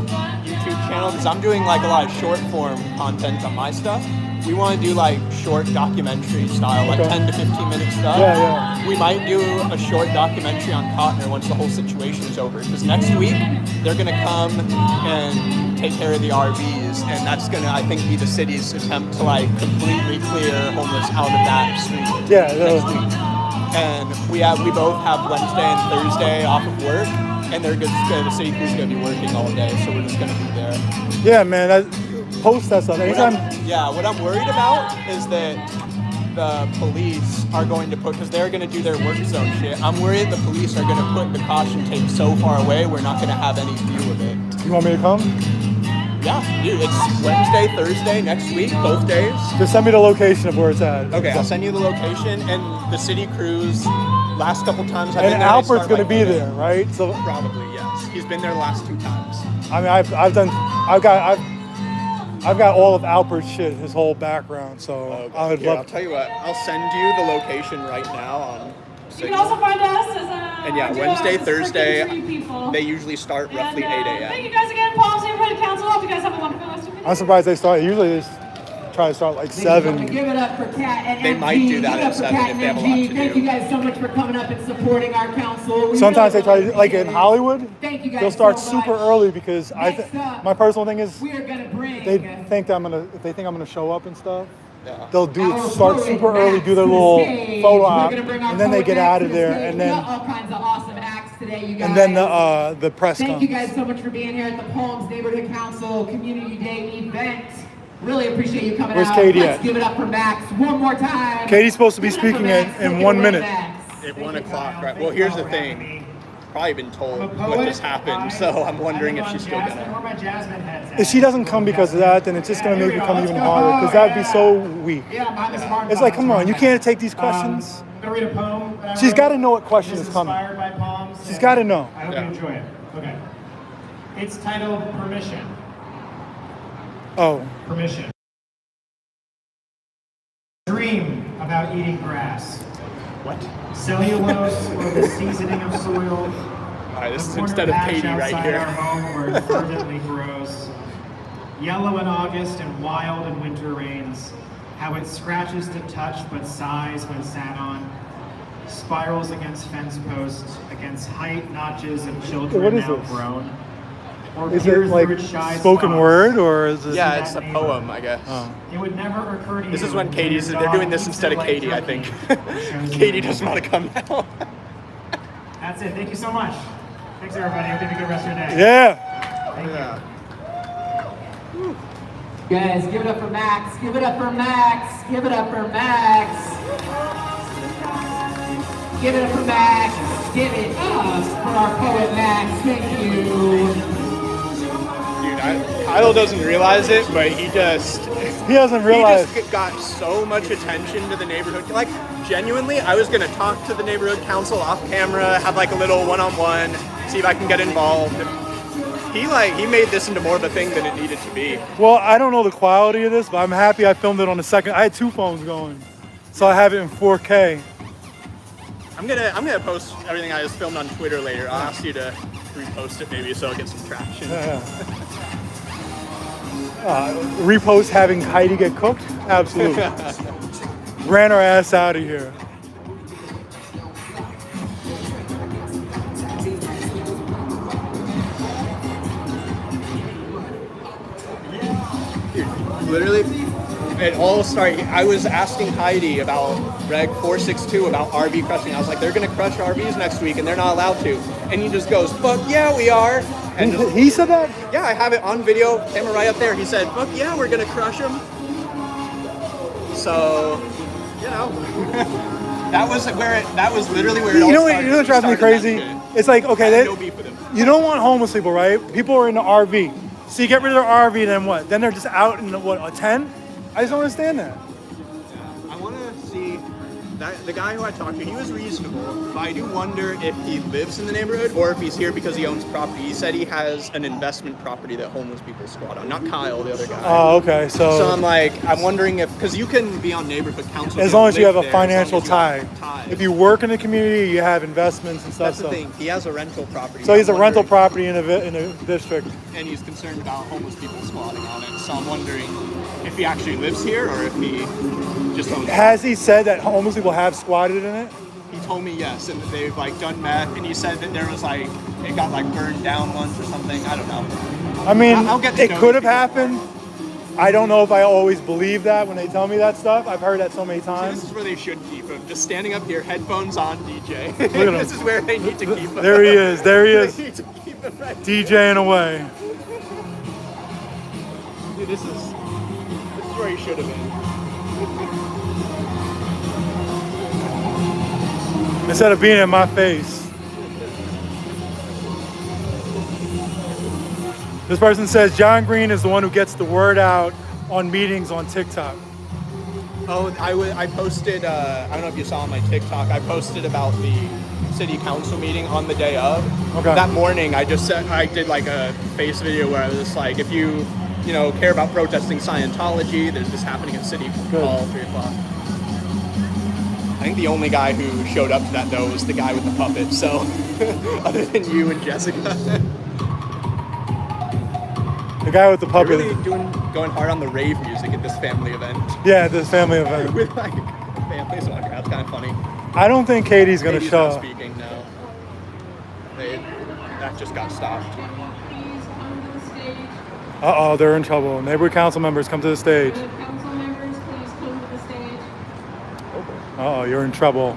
Speaker 2: YouTube channel because I'm doing like a lot of short form content on my stuff. We want to do like short documentary style, like 10 to 15 minute stuff.
Speaker 1: Yeah.
Speaker 2: We might do a short documentary on Cotner once the whole situation is over. Because next week they're gonna come and take care of the RVs, and that's gonna, I think, be the city's attempt to like completely clear homeless out of that street. Next week. And we both have Wednesday and Thursday off of work, and the city crew's gonna be working all day, so we're just gonna be there.
Speaker 1: Yeah, man. Post that stuff anytime.
Speaker 2: What I'm worried about is that the police are going to put, because they're going to do their work zone shit. I'm worried the police are going to put the caution tape so far away we're not going to have any view of it.
Speaker 1: You want me to come?
Speaker 2: Yeah, dude, it's Wednesday, Thursday, next week, both days.
Speaker 1: Just send me the location of where it's at.
Speaker 2: Okay, I'll send you the location and the city crews. Last couple times I've been
Speaker 1: And
Speaker 2: there.
Speaker 1: Albert's going to be there, right? So
Speaker 2: probably, yes. He's been there the last 2 times.
Speaker 1: I mean, I've got all of Albert's shit, his whole background. So I would love.
Speaker 2: I'll tell you what. I'll send you the location right now on.
Speaker 8: You can also find us as
Speaker 2: And yeah, Wednesday, Thursday, they usually start roughly 8 a.m.
Speaker 8: Thank you guys again, Palms Neighborhood Council. Hope you guys have a wonderful rest of your day.
Speaker 1: I'm surprised they start. Usually they try to start like 7.
Speaker 6: Give it up for Kat and
Speaker 2: They
Speaker 6: MG.
Speaker 2: might do that at 7 if they have a lot to do.
Speaker 6: Thank you guys so much for coming up and supporting our council.
Speaker 1: Sometimes they try to, like in Hollywood,
Speaker 6: Thank you guys
Speaker 1: they'll start
Speaker 6: so
Speaker 1: super
Speaker 6: much.
Speaker 1: early because my personal thing is
Speaker 6: We are gonna bring.
Speaker 1: they think that if they think I'm gonna show up and stuff,
Speaker 2: Yeah.
Speaker 1: they'll start super early, do their little photo op, and then they get out of there, and then
Speaker 6: all kinds of awesome acts today, you guys.
Speaker 1: and then the press
Speaker 6: Thank
Speaker 1: comes.
Speaker 6: you guys so much for being here at the Palms Neighborhood Council Community Day event. Really appreciate you coming
Speaker 1: Where's
Speaker 6: out.
Speaker 1: Katie
Speaker 6: Let's
Speaker 1: at?
Speaker 6: give it up for Max one more time.
Speaker 1: Katie's supposed to be
Speaker 6: Give it up for
Speaker 1: speaking
Speaker 6: Max.
Speaker 1: in
Speaker 6: Take it
Speaker 1: 1
Speaker 6: away,
Speaker 1: minute.
Speaker 6: Max.
Speaker 2: At 1 o'clock, right? Well, here's the thing. Probably been told what just happened, so I'm wondering if she's still gonna.
Speaker 4: Where my Jasmine head's at.
Speaker 1: If she doesn't come because of that, then it's just gonna make it come even harder because that'd be so weak.
Speaker 4: Yeah, I'm behind this Martin
Speaker 1: It's like,
Speaker 4: Palms
Speaker 1: come on, you
Speaker 4: right
Speaker 1: can't take these questions.
Speaker 4: I'm gonna read a poem. that I
Speaker 1: She's
Speaker 4: wrote.
Speaker 1: got to know what question
Speaker 4: It's
Speaker 1: is coming.
Speaker 4: inspired by Palms.
Speaker 1: She's
Speaker 4: and
Speaker 1: got to know.
Speaker 4: I hope you enjoy it. Okay. It's titled Permission.
Speaker 1: Oh,
Speaker 4: Permission. Dream about eating grass.
Speaker 2: What?
Speaker 4: Cellulose or the seasoning of soil.
Speaker 2: All right, this is
Speaker 4: The corner
Speaker 2: instead of
Speaker 4: patch
Speaker 2: Katie right
Speaker 4: outside
Speaker 2: here.
Speaker 4: our home where it fervently grows. Yellow in August and wild in winter rains. How it scratches to touch but sighs when sat on. Spirals against fence posts, against height notches of children
Speaker 1: What is
Speaker 4: now
Speaker 1: this?
Speaker 4: grown. Or
Speaker 1: is it
Speaker 4: peers
Speaker 1: like
Speaker 4: through its shy
Speaker 1: spoken
Speaker 4: spots.
Speaker 1: word or is it?
Speaker 2: Yeah, it's a poem, I guess.
Speaker 1: Oh.
Speaker 4: It would never occur to you.
Speaker 2: This is when
Speaker 4: your
Speaker 2: Katie's. They're
Speaker 4: dog
Speaker 2: doing this
Speaker 4: eats
Speaker 2: instead
Speaker 4: it
Speaker 2: of
Speaker 4: like
Speaker 2: Katie, I
Speaker 4: turkey.
Speaker 2: think.
Speaker 4: Shows
Speaker 2: Katie
Speaker 4: you.
Speaker 2: doesn't want to come now.
Speaker 4: That's it. Thank you so much. Thanks, everybody. Hope you have a good rest of your day.
Speaker 1: Yeah.
Speaker 4: Thank you.
Speaker 6: Guys, give it up for Max. Give it up for Max. Give it up for Max. Give it up for Max. Give it up for our poet Max. Thank you.
Speaker 2: Dude, Kyle doesn't realize it, but he doesn't
Speaker 1: realize.
Speaker 2: He just got so much attention to the neighborhood. Like, genuinely, I was gonna talk to the neighborhood council off camera, have like a little one-on-one, see if I can get involved. He made this into more of a thing than it needed to be.
Speaker 1: Well, I don't know the quality of this, but I'm happy I filmed it on the second. I had 2 phones going, so I have it in 4K.
Speaker 2: I'm gonna post everything I just filmed on Twitter later. I'll ask you to repost it maybe so it gets some traction.
Speaker 1: Yeah. Repost having Hydee get cooked? Absolutely. Ran our ass out of here.
Speaker 2: Literally, it all started. I was asking Hydee about Reg 462 about RV crushing. I was like, they're gonna crush RVs next week, and they're not allowed to. And he just goes, "Fuck yeah, we are." And
Speaker 1: He said that?
Speaker 2: yeah, I have it on video, camera right up there. He said, "Fuck yeah, we're gonna crush them." So, you know, that was literally where it all started.
Speaker 1: You know what drives me crazy? It's like,
Speaker 2: I
Speaker 1: okay,
Speaker 2: had no beef with him.
Speaker 1: you don't want homeless people, right? People are in the RV. So you get rid of their RV, then what? Then they're just out in a tent? I just don't understand that.
Speaker 2: I want to see that the guy who I talked to. He was reasonable, but I do wonder if he lives in the neighborhood or if he's here because he owns property. He said he has an investment property that homeless people squat on. Not Kyle, the other guy.
Speaker 1: Oh, okay. So
Speaker 2: I'm wondering if, because you can be on neighborhood council
Speaker 1: as long as you have a
Speaker 2: live there,
Speaker 1: financial
Speaker 2: as long as you
Speaker 1: tie.
Speaker 2: have ties.
Speaker 1: If you work in the community, you have investments and stuff.
Speaker 2: That's the thing. He has a rental property.
Speaker 1: So he's a
Speaker 2: I'm
Speaker 1: rental
Speaker 2: wondering-
Speaker 1: property in a district.
Speaker 2: and he's concerned about homeless people squatting on it. So I'm wondering if he actually lives here or if he just owns it.
Speaker 1: Has he said that homeless people have squatted in it?
Speaker 2: He told me yes, and that they've like done meth, and he said that there was like it got like burned down once or something. I don't know.
Speaker 1: I mean,
Speaker 2: I'll get to
Speaker 1: it
Speaker 2: know
Speaker 1: could
Speaker 2: these
Speaker 1: have
Speaker 2: people.
Speaker 1: happened. I don't know if I always believe that when they tell me that stuff. I've heard that so many
Speaker 2: This
Speaker 1: times.
Speaker 2: is where they should keep him. Just standing up here, headphones on, DJ.
Speaker 1: at him.
Speaker 2: This is where they need to keep him.
Speaker 1: There he is. There he is.
Speaker 2: They need to keep him right.
Speaker 1: DJing away.
Speaker 2: Dude, this is where he should have been.
Speaker 1: Instead of being in my face. This person says John Green is the one who gets the word out on meetings on TikTok.
Speaker 2: Oh, I posted, I don't know if you saw on my TikTok, I posted about the city council meeting on the day of.
Speaker 1: Okay.
Speaker 2: That morning, I did like a face video where I was like, if you care about protesting Scientology, there's this happening at City Hall, 3 o'clock. I think the only guy who showed up to that though was the guy with the puppet, so other than you and Jessica.
Speaker 1: The guy with the puppet.
Speaker 2: They're really going hard on the rave music at this family event.
Speaker 1: Yeah, this family event.
Speaker 2: With like families walking around. It's kind of funny.
Speaker 1: I don't think Katie's gonna
Speaker 2: Katie's
Speaker 1: show
Speaker 2: not
Speaker 1: up.
Speaker 2: speaking, no. That just got stopped.
Speaker 8: Please come to the stage.
Speaker 1: Uh-oh, they're in trouble. Neighborhood council members come to the stage.
Speaker 8: Council members, please come to the stage.
Speaker 1: Uh-oh, you're in trouble.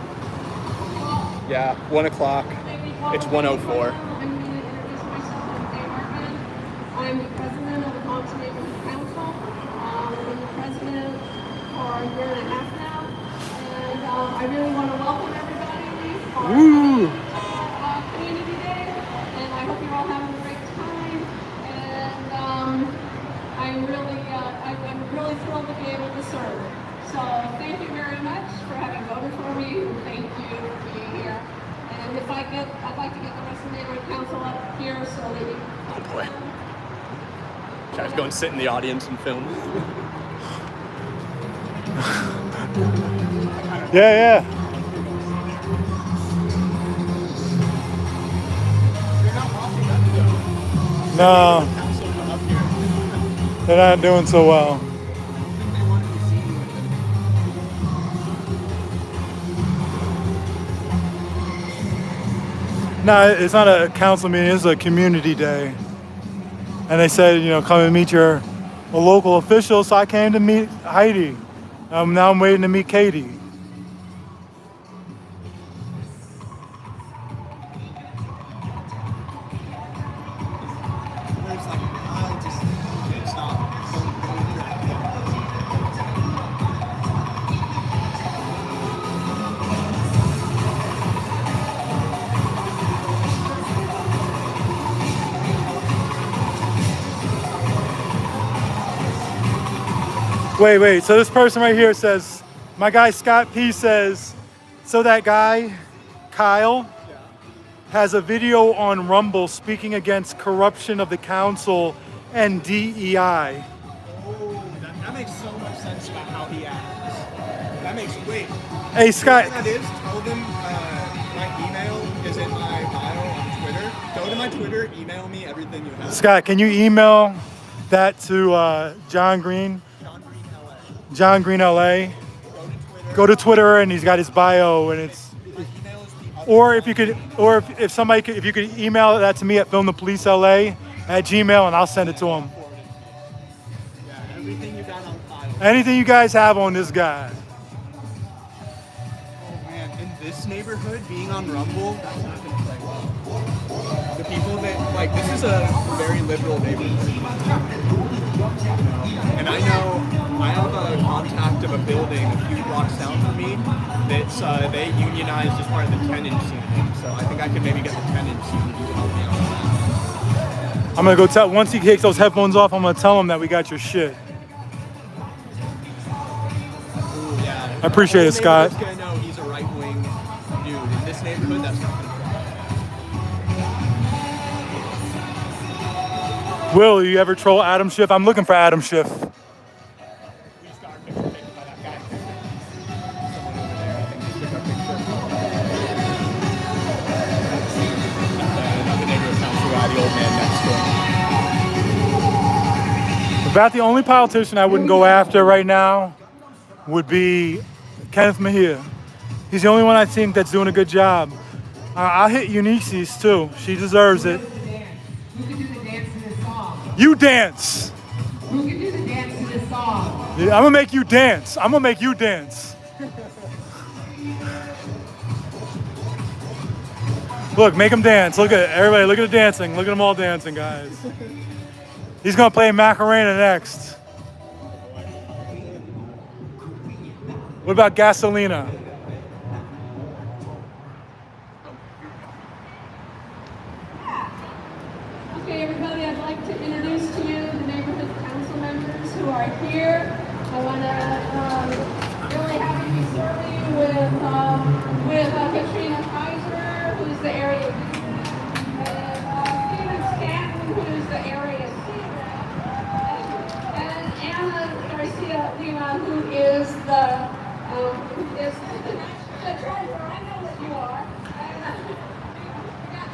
Speaker 2: Yeah, 1 o'clock. It's 1:04.
Speaker 8: I'm going to introduce myself. I'm Dave Hartman. I'm the president of the Compton Neighborhood Council. I've been the president for a year and a half now. And I really want to welcome everybody for Community Day. And I hope you're all having a great time. And I'm really thrilled to be able to serve. So thank you very much for having voted for me. And thank you for being here. And if I'd like to get the rest of the neighborhood council up here so that you.
Speaker 2: Oh boy. Should I just go and sit in the audience and film?
Speaker 1: Yeah. No, they're not doing so well. No, it's not a council meeting, it's a community day. And they said, come and meet a local official, so I came to meet Hydee. Now I'm waiting to meet Katie. Wait, so this person right here says, my guy Scott P says, so that guy, Kyle, has a video on Rumble speaking against corruption of the council and DEI.
Speaker 2: Oh, that makes so much sense about how he acts. That makes, wait.
Speaker 1: Hey, Scott.
Speaker 2: You know what that is? Tell them my email is in my bio on Twitter. Go to my Twitter, email me everything you have.
Speaker 1: Scott, can you email that to John Green? John Green LA. Go to Twitter and he's got his bio and it's. Or if you could, if you could email that to me at filmthepolicela@gmail and I'll send it to him.
Speaker 2: Yeah, everything you got on file.
Speaker 1: Anything you guys have on this guy?
Speaker 2: Oh man, in this neighborhood, being on Rumble, that's not gonna play well. The people that, like, this is a very liberal neighborhood. And I have a contact of a building a few blocks down from me that's, they unionized as part of the tenants union. So I think I could maybe get the tenants union to help me out with that.
Speaker 1: I'm gonna go tell, once he takes those headphones off, I'm gonna tell him that we got your shit.
Speaker 2: Ooh, yeah.
Speaker 1: I appreciate it, Scott.
Speaker 2: The whole neighborhood's gonna know he's a right-wing dude. In this neighborhood, that's not gonna fly.
Speaker 1: Will, you ever troll Adam Schiff? I'm looking for Adam Schiff.
Speaker 2: We just got our picture taken by that guy. Someone over there, I think, just took our picture. Another neighborhood council guy, the old man next door.
Speaker 1: About the only politician I wouldn't go after right now would be Kenneth Mejia. He's the only one I think that's doing a good job. I'll hit Eunice's too. She deserves it.
Speaker 6: Who can do the dance to this song?
Speaker 1: You dance.
Speaker 6: Who can do the dance to this song?
Speaker 1: Yeah, I'm gonna make you dance. I'm gonna make you dance. Look, make him dance. Look at everybody. Look at the dancing. Look at them all dancing, guys. He's gonna play Macarena next. What about Gasolina?
Speaker 8: Okay, everybody, I'd like to introduce to you the neighborhood council members who are here. I want to really happy to be serving you with Katrina Kaiser, who's the area leader, and Steven Stanton, who's the area leader, and Anna Garcia Lima, who is the treasurer. I know that you are. And, we got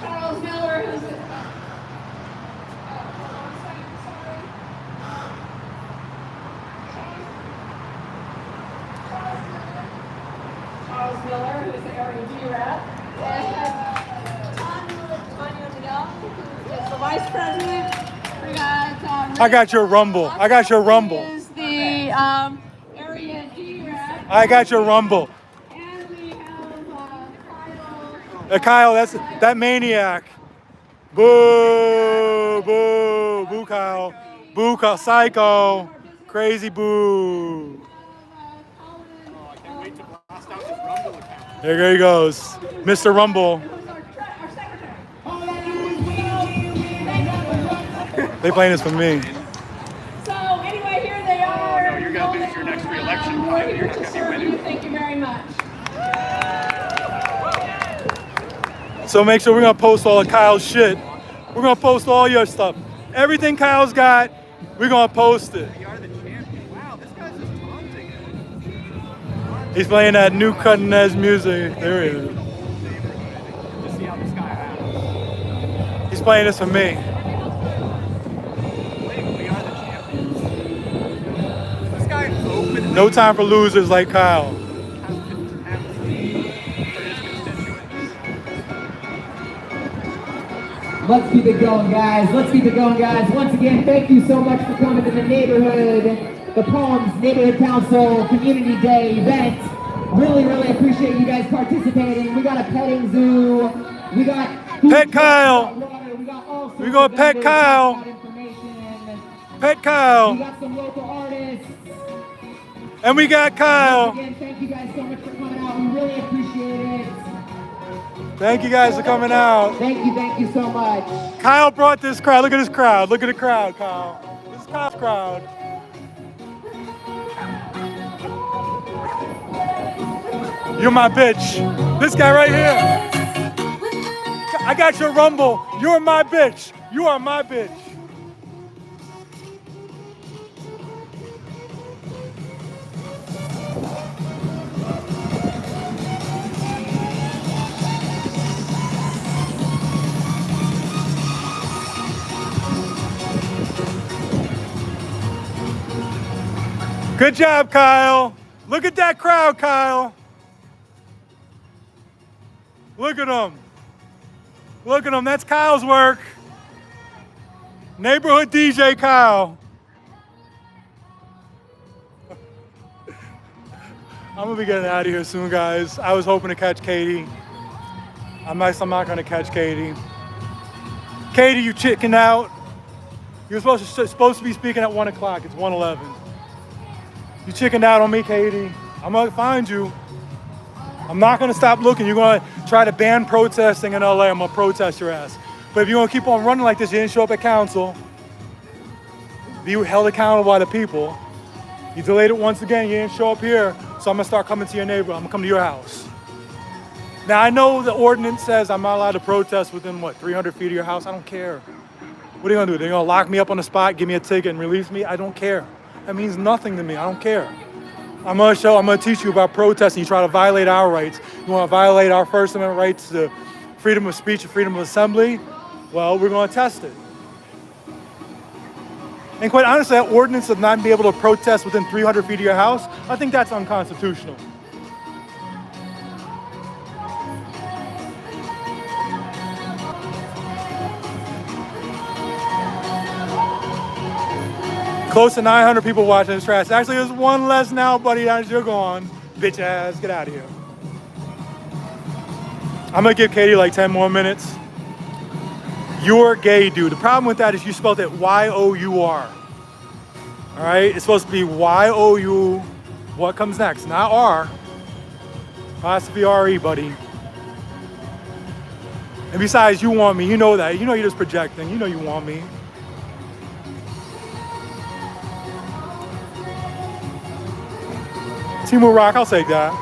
Speaker 8: Charles Miller, who's the Charles Miller, who's the area G-Rep, and Tanya Young, who is the vice president. We got
Speaker 1: I got your rumble. I got your rumble.
Speaker 8: is the area G-Rep.
Speaker 1: I got your rumble.
Speaker 8: And we have
Speaker 1: Kyle, that's that maniac. Boo, boo, boo, Kyle. Boo, Kyle, psycho. Crazy boo.
Speaker 2: Oh, I can't wait to blast out his Rumble account.
Speaker 1: There he goes. Mr. Rumble. They playing this for me.
Speaker 8: So anyway, here they are.
Speaker 2: No, you're gonna lose your next re-election,
Speaker 8: We're
Speaker 2: Kyle.
Speaker 8: here
Speaker 2: You're not
Speaker 8: to
Speaker 2: gonna be
Speaker 8: serve
Speaker 2: winning.
Speaker 8: you. Thank you very much.
Speaker 1: So make sure we're gonna post all of Kyle's shit. We're gonna post all your stuff. Everything Kyle's got, we're gonna post it.
Speaker 2: You are the champion. Wow, this guy's just taunting it.
Speaker 1: He's playing that new cutting edge music. There he is.
Speaker 2: To see how this guy acts.
Speaker 1: He's playing this for me.
Speaker 2: We are the champions. This guy openly
Speaker 1: No time for losers like Kyle.
Speaker 2: has contempt for his constituents.
Speaker 6: Let's keep it going, guys. Let's keep it going, guys. Once again, thank you so much for coming to the neighborhood, the Palms Neighborhood Council Community Day event. Really, really appreciate you guys participating. We got a petting zoo. We got
Speaker 1: Pet Kyle.
Speaker 6: water. We got all sorts
Speaker 1: We gonna
Speaker 6: of
Speaker 1: pet
Speaker 6: vendors
Speaker 1: Kyle.
Speaker 6: that information.
Speaker 1: Pet
Speaker 6: We
Speaker 1: Kyle.
Speaker 6: got some local artists.
Speaker 1: And we got Kyle.
Speaker 6: Again, thank you guys so much for coming out. We really appreciate it.
Speaker 1: Thank you guys for coming out.
Speaker 6: Thank you so much.
Speaker 1: Kyle brought this crowd. Look at this crowd. Look at the crowd, Kyle. This is Kyle's crowd. You're my bitch. This guy right here. I got your rumble. You're my bitch. You are my bitch. Good job, Kyle. Look at that crowd, Kyle. Look at them. Look at them. That's Kyle's work. Neighborhood DJ Kyle. I'm gonna be getting out of here soon, guys. I was hoping to catch Katie. I'm not gonna catch Katie. Katie, you chicken out. You're supposed to be speaking at 1 o'clock. It's 1:11. You chickened out on me, Katie. I'm gonna find you. I'm not gonna stop looking. You're gonna try to ban protesting in LA. I'm gonna protest your ass. But if you're gonna keep on running like this, you didn't show up at council. Be held accountable by the people. You delayed it once again. You didn't show up here. So I'm gonna start coming to your neighborhood. I'm gonna come to your house. Now I know the ordinance says I'm not allowed to protest within 300 feet of your house. I don't care. What are you gonna do? They're gonna lock me up on the spot, give me a ticket and release me? I don't care. That means nothing to me. I don't care. I'm gonna teach you about protesting. You try to violate our rights. You wanna violate our First Amendment rights to freedom of speech and freedom of assembly? Well, we're gonna test it. And quite honestly, that ordinance of not being able to protest within 300 feet of your house, I think that's unconstitutional. Close to 900 people watching this trash. Actually, there's one less now, buddy, as you're gone. Bitch ass, get out of here. I'm gonna give Katie like 10 more minutes. You're gay, dude. The problem with that is you spelled it Y-O-U-R. All right, it's supposed to be Y-O-U. What comes next? Not R. Apostrophe R-E, buddy. And besides, you want me. You know that. You know you're just projecting. You know you want me. Team Rock, I'll take that.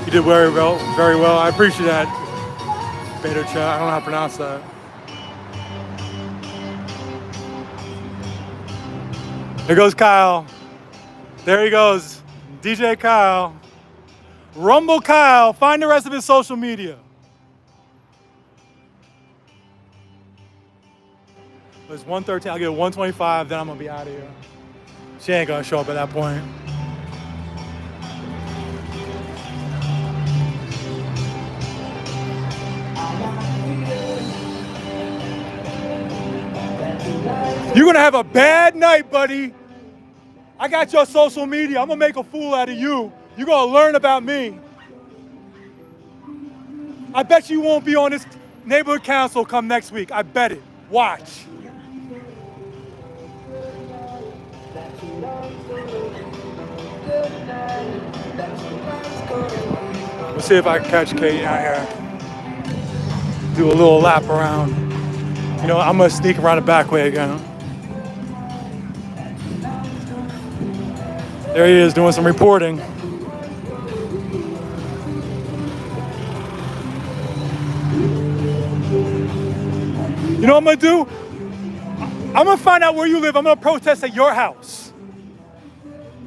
Speaker 1: You did very well, very well. I appreciate that. Beta chat, I don't know how to pronounce that. There goes Kyle. There he goes, DJ Kyle. Rumble Kyle, find the rest of his social media. It's 113, I'll get 125, then I'm gonna be out of here. She ain't gonna show up at that point. You're gonna have a bad night, buddy. I got your social media. I'm gonna make a fool out of you. You're gonna learn about me. I bet you won't be on this neighborhood council come next week. I bet it. Watch. Let's see if I can catch Katie out here. Do a little lap around. You know, I'm gonna sneak around the back way again. There he is doing some reporting. You know what I'm gonna do? I'm gonna find out where you live. I'm gonna protest at your house.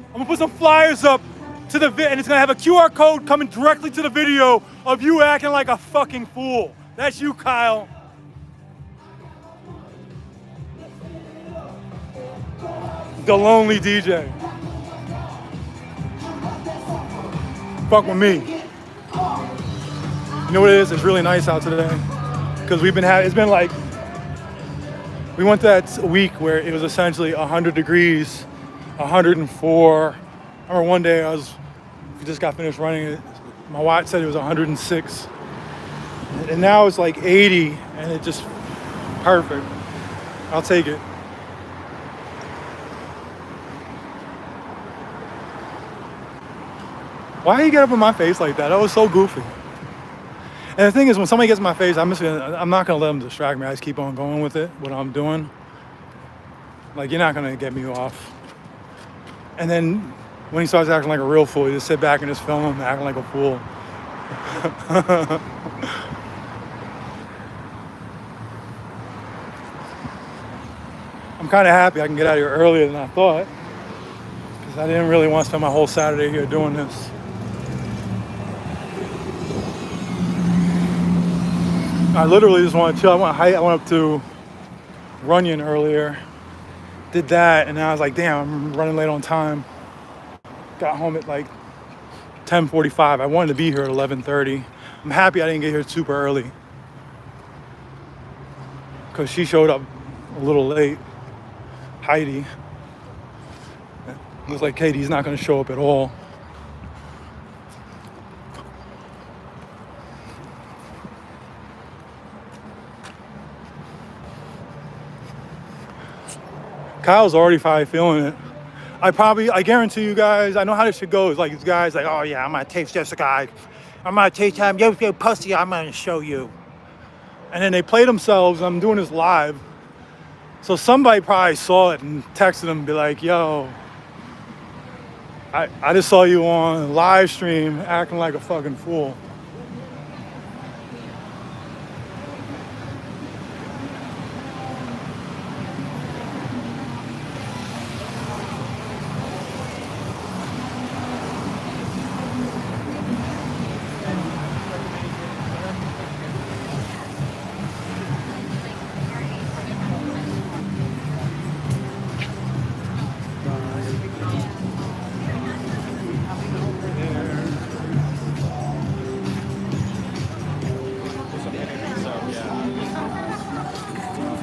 Speaker 1: I'm gonna put some flyers up to the and it's gonna have a QR code coming directly to the video of you acting like a fucking fool. That's you, Kyle. The lonely DJ. Fuck with me. You know what it is? It's really nice out today. Because we've been having, it's been like, we went that week where it was essentially 100 degrees, 104. I remember one day we just got finished running it. My watch said it was 106. And now it's like 80 and it just, perfect. I'll take it. Why do you get up in my face like that? That was so goofy. And the thing is, when somebody gets in my face, I'm not gonna let them distract me. I just keep on going with it, what I'm doing. Like, you're not gonna get me off. And then when he starts acting like a real fool, you just sit back and just film him acting like a fool. I'm kind of happy I can get out of here earlier than I thought, because I didn't really want to spend my whole Saturday here doing this. I literally just want to chill. I went up to Runyon earlier, did that, and then I was like, damn, I'm running late on time. Got home at like 10:45. I wanted to be here at 11:30. I'm happy I didn't get here super early, because she showed up a little late, Hydee. Looks like Katie's not going to show up at all. Kyle's already probably feeling it. I guarantee you guys, I know how this shit goes. Like, these guys, like, oh yeah, I'm gonna taste this guy. I'm gonna taste him. You pussy, I'm gonna show you. And then they play themselves. I'm doing this live. So somebody probably saw it and texted them and be like, yo, I just saw you on live stream acting like a fucking fool.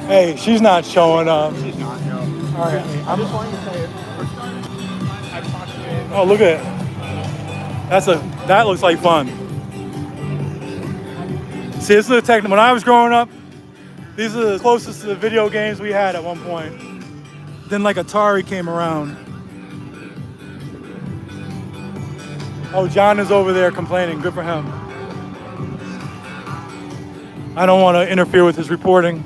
Speaker 1: Hey, she's not showing up.
Speaker 2: She's not, no.
Speaker 1: All right.
Speaker 2: I just wanted to say, first time I've talked to him.
Speaker 1: Oh, look at it. That looks like fun. See, this is the technical. When I was growing up, these are the closest to the video games we had at one point. Then like Atari came around. Oh, John is over there complaining. Good for him. I don't want to interfere with his reporting.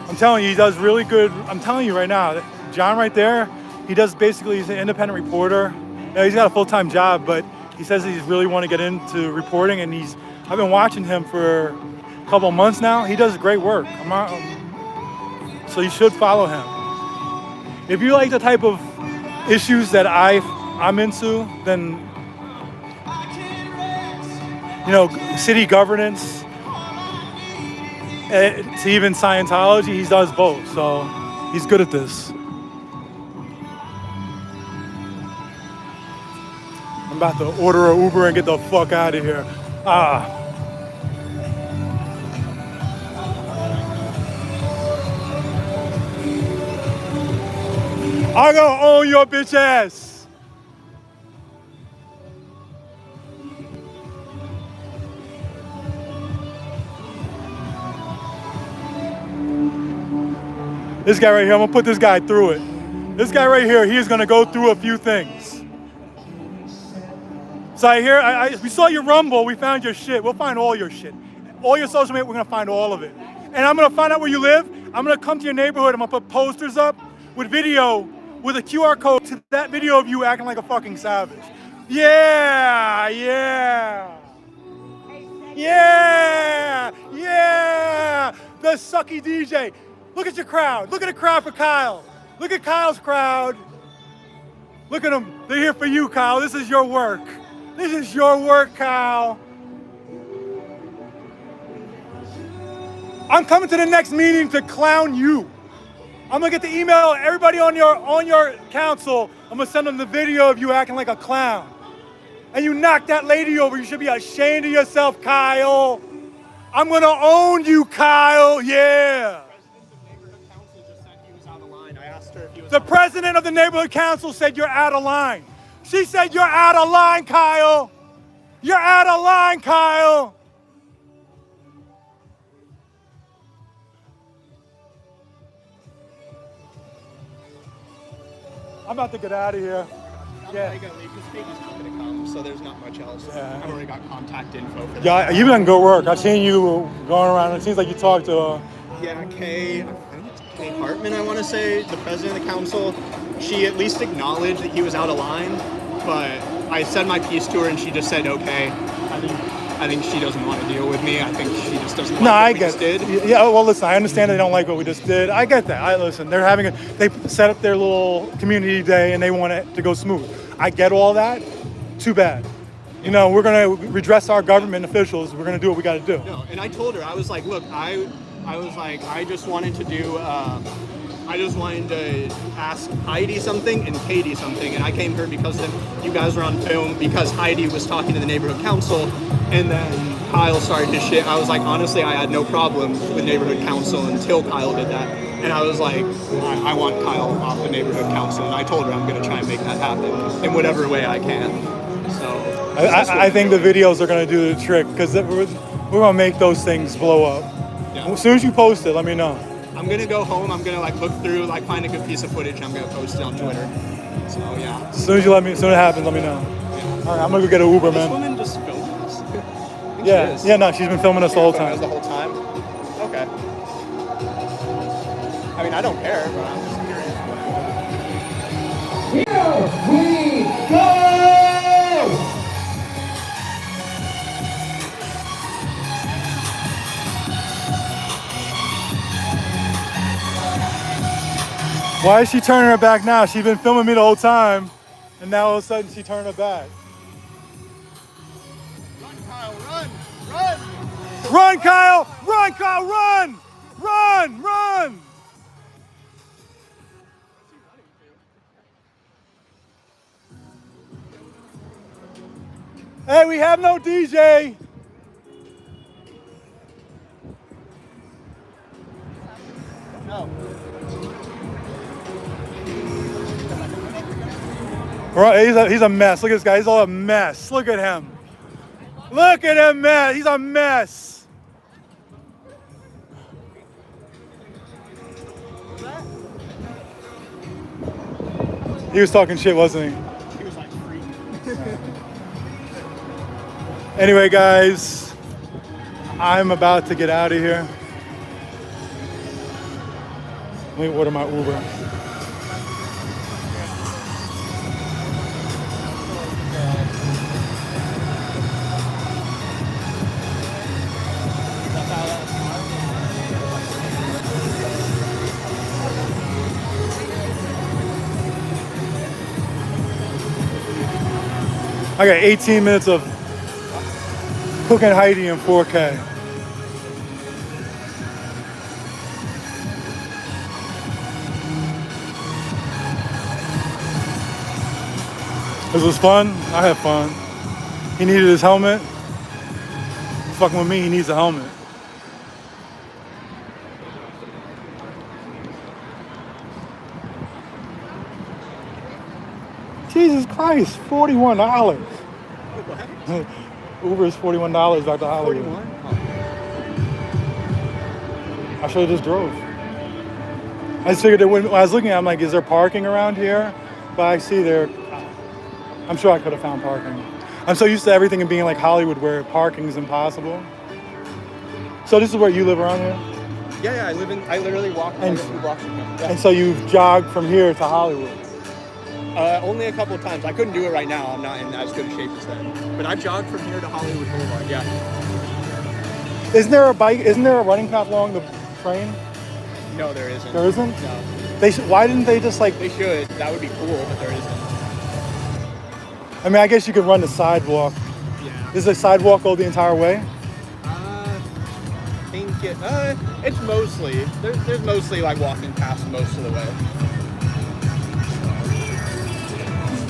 Speaker 1: I'm telling you, he does really good. I'm telling you right now, John right there, he's an independent reporter. You know, he's got a full-time job, but he says he's really want to get into reporting, and I've been watching him for a couple of months now. He does great work. So you should follow him. If you like the type of issues that I'm into, then, you know, city governance, to even Scientology, he does both, so he's good at this. I'm about to order an Uber and get the fuck out of here. I'm gonna own your bitch ass. This guy right here, I'm gonna put this guy through it. This guy right here, he is gonna go through a few things. So we saw your Rumble, we found your shit. We'll find all your shit. All your social media, we're gonna find all of it. And I'm gonna find out where you live. I'm gonna come to your neighborhood, I'm gonna put posters up with video, with a QR code to that video of you acting like a fucking savage. Yeah, yeah. Yeah, yeah. The sucky DJ. Look at your crowd. Look at the crowd for Kyle. Look at Kyle's crowd. Look at them. They're here for you, Kyle. This is your work. This is your work, Kyle. I'm coming to the next meeting to clown you. I'm gonna get the email, everybody on your council, I'm gonna send them the video of you acting like a clown. And you knocked that lady over. You should be ashamed of yourself, Kyle. I'm gonna own you, Kyle. Yeah. The president of the neighborhood council said you're out of line. She said you're out of line, Kyle. You're out of line, Kyle. I'm about to get out of here.
Speaker 2: Yeah. I gotta leave because Katie's not gonna come, so there's not much else.
Speaker 1: Yeah.
Speaker 2: I've already got contact info for that.
Speaker 1: Yeah, you've done good work. I've seen you going around. It seems like you talked to
Speaker 2: Yeah, Kay Hartman, I want to say, the president of the council. She at least acknowledged that he was out of line, but I said my piece to her and she just said, okay. I think she doesn't want to deal with me. I think she just doesn't like what we just did.
Speaker 1: Yeah, well, listen, I understand they don't like what we just did. I get that. Listen, they set up their little community day and they want it to go smooth. I get all that. Too bad. You know, we're going to redress our government officials. We're going to do what we got to do.
Speaker 2: No, and I told her, I was like, look, I just wanted to ask Hydee something and Katie something, and I came here because you guys were on film, because Hydee was talking to the neighborhood council, and then Kyle started his shit. I was like, honestly, I had no problem with neighborhood council until Kyle did that. And I was like, I want Kyle off the neighborhood council, and I told her I'm going to try and make that happen in whatever way I can. So
Speaker 1: I think the videos are going to do the trick because we're going to make those things blow up.
Speaker 2: Yeah.
Speaker 1: As soon as you post it, let me know.
Speaker 2: I'm going to go home. I'm going to like look through, like find a good piece of footage. And I'm going to post it on Twitter. So yeah.
Speaker 1: As soon as it happens, let me know.
Speaker 2: Yeah.
Speaker 1: All right, I'm going to go get an Uber,
Speaker 2: This
Speaker 1: man.
Speaker 2: woman just filmed us.
Speaker 1: Yeah, no, she's been filming us the whole time.
Speaker 2: The whole time? Okay. I mean, I don't care, but I'm just curious.
Speaker 6: Here we go!
Speaker 1: Why is she turning her back now? She's been filming me the whole time, and now all of a sudden she turned her back.
Speaker 2: Run, Kyle, run! Run!
Speaker 1: Run, Kyle! Run, Kyle! Run! Run! Run! Hey, we have no DJ.
Speaker 2: No.
Speaker 1: He's a mess. Look at this guy. He's all a mess. Look at him. Look at him, man. He's a mess. He was talking shit, wasn't he?
Speaker 2: He was like freak.
Speaker 1: Anyway, guys, I'm about to get out of here. Let me order my Uber. I got 18 minutes of cooking Hydee in 4K. This was fun. I had fun. He needed his helmet. Fucking with me, he needs a helmet. Jesus Christ, $41.
Speaker 2: What?
Speaker 1: Uber is $41 back to Hollywood.
Speaker 2: 41?
Speaker 1: I should have just drove. I just figured when I was looking at it, I'm like, is there parking around here? But I see there, I'm sure I could have found parking. I'm so used to everything being like Hollywood where parking is impossible. So this is where you live around here?
Speaker 2: Yeah, I literally walk like a few blocks from here. Yeah.
Speaker 1: And so you've jogged from here to Hollywood?
Speaker 2: Only a couple of times. I couldn't do it right now. I'm not in as good a shape as then. But I jogged from here to Hollywood Boulevard, yeah.
Speaker 1: Isn't there a running path along the train?
Speaker 2: No, there isn't.
Speaker 1: There isn't?
Speaker 2: No.
Speaker 1: Why didn't they just like...
Speaker 2: They should. That would be cool, but there isn't.
Speaker 1: I mean, I guess you could run the sidewalk.
Speaker 2: Yeah.
Speaker 1: Does the sidewalk go the entire way?
Speaker 2: I think it's mostly, there's mostly like walking past most of the way.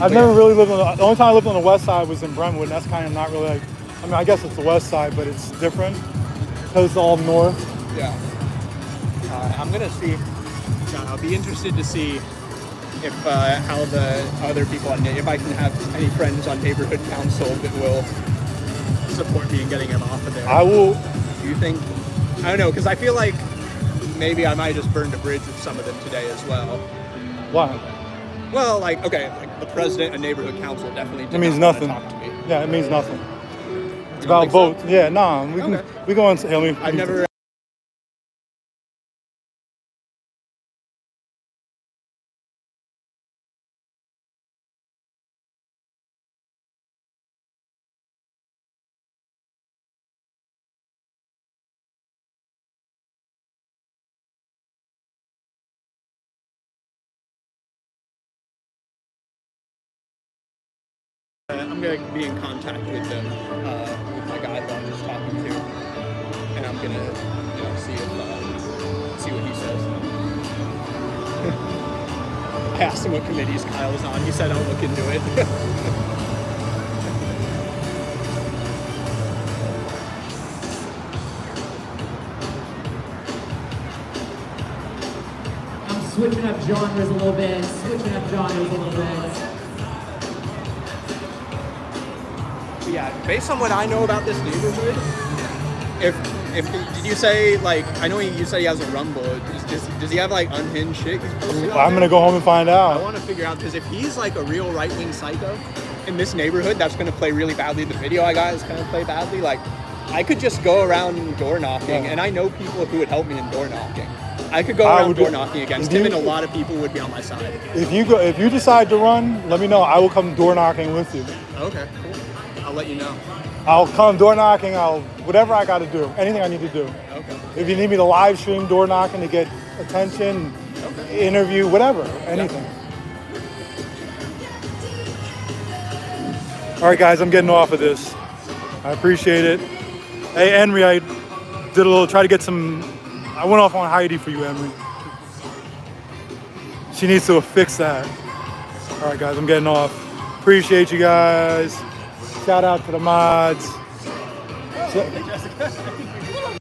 Speaker 1: I've never really lived on the only time I lived on the west side was in Brentwood, and that's kind of not really like, I mean, I guess it's the west side, but it's different because it's all north.
Speaker 2: Yeah. I'm gonna see, I'll be interested to see if how the other people, if I can have any friends on neighborhood council that will support me in getting him off of there.
Speaker 1: I will.
Speaker 2: Do you think, I don't know, because I feel like maybe I might just burned a bridge with some of them today as well.
Speaker 1: Why?
Speaker 2: Well, like, okay, like the president of neighborhood council definitely did
Speaker 1: It means
Speaker 2: not
Speaker 1: nothing.
Speaker 2: want to talk to me.
Speaker 1: Yeah, it means nothing. It's
Speaker 2: You don't
Speaker 1: about
Speaker 2: think
Speaker 1: votes. Yeah, nah, we go on. I mean,
Speaker 2: I've never. I'm gonna be in contact with them, with my guy that I'm just talking to, and I'm gonna, see what he says. I asked him what committees Kyle was on. He said I'll look into it.
Speaker 6: switching up genres a little bit,
Speaker 2: Yeah, based on what I know about this neighborhood, if did you say, like, I know you said he has a rumble. Does he have like unhinged shit he's posting on
Speaker 1: I'm
Speaker 2: there?
Speaker 1: gonna go home and find
Speaker 2: I
Speaker 1: out.
Speaker 2: want to figure out, because if he's like a real right-wing psycho in this neighborhood, that's gonna play really badly. The video I got is gonna play badly. Like, I could just go around door knocking, and I know people who would help me in door knocking. I could go around door knocking against him, and a lot of people would be on my side.
Speaker 1: If you decide to run, let me know. I will come door knocking with you.
Speaker 2: Okay, cool. I'll let you know.
Speaker 1: I'll come door knocking. Whatever I got to do, anything I need to do.
Speaker 2: Okay.
Speaker 1: If you need me to live stream door knocking to get attention, interview, whatever, anything. All right, guys, I'm getting off of this. I appreciate it. Hey, Henry, I try to get some. I went off on Hydee for you, Henry. She needs to fix that. All right, guys, I'm getting off. Appreciate you guys. Shout out to the mods.
Speaker 2: Hey, Jessica.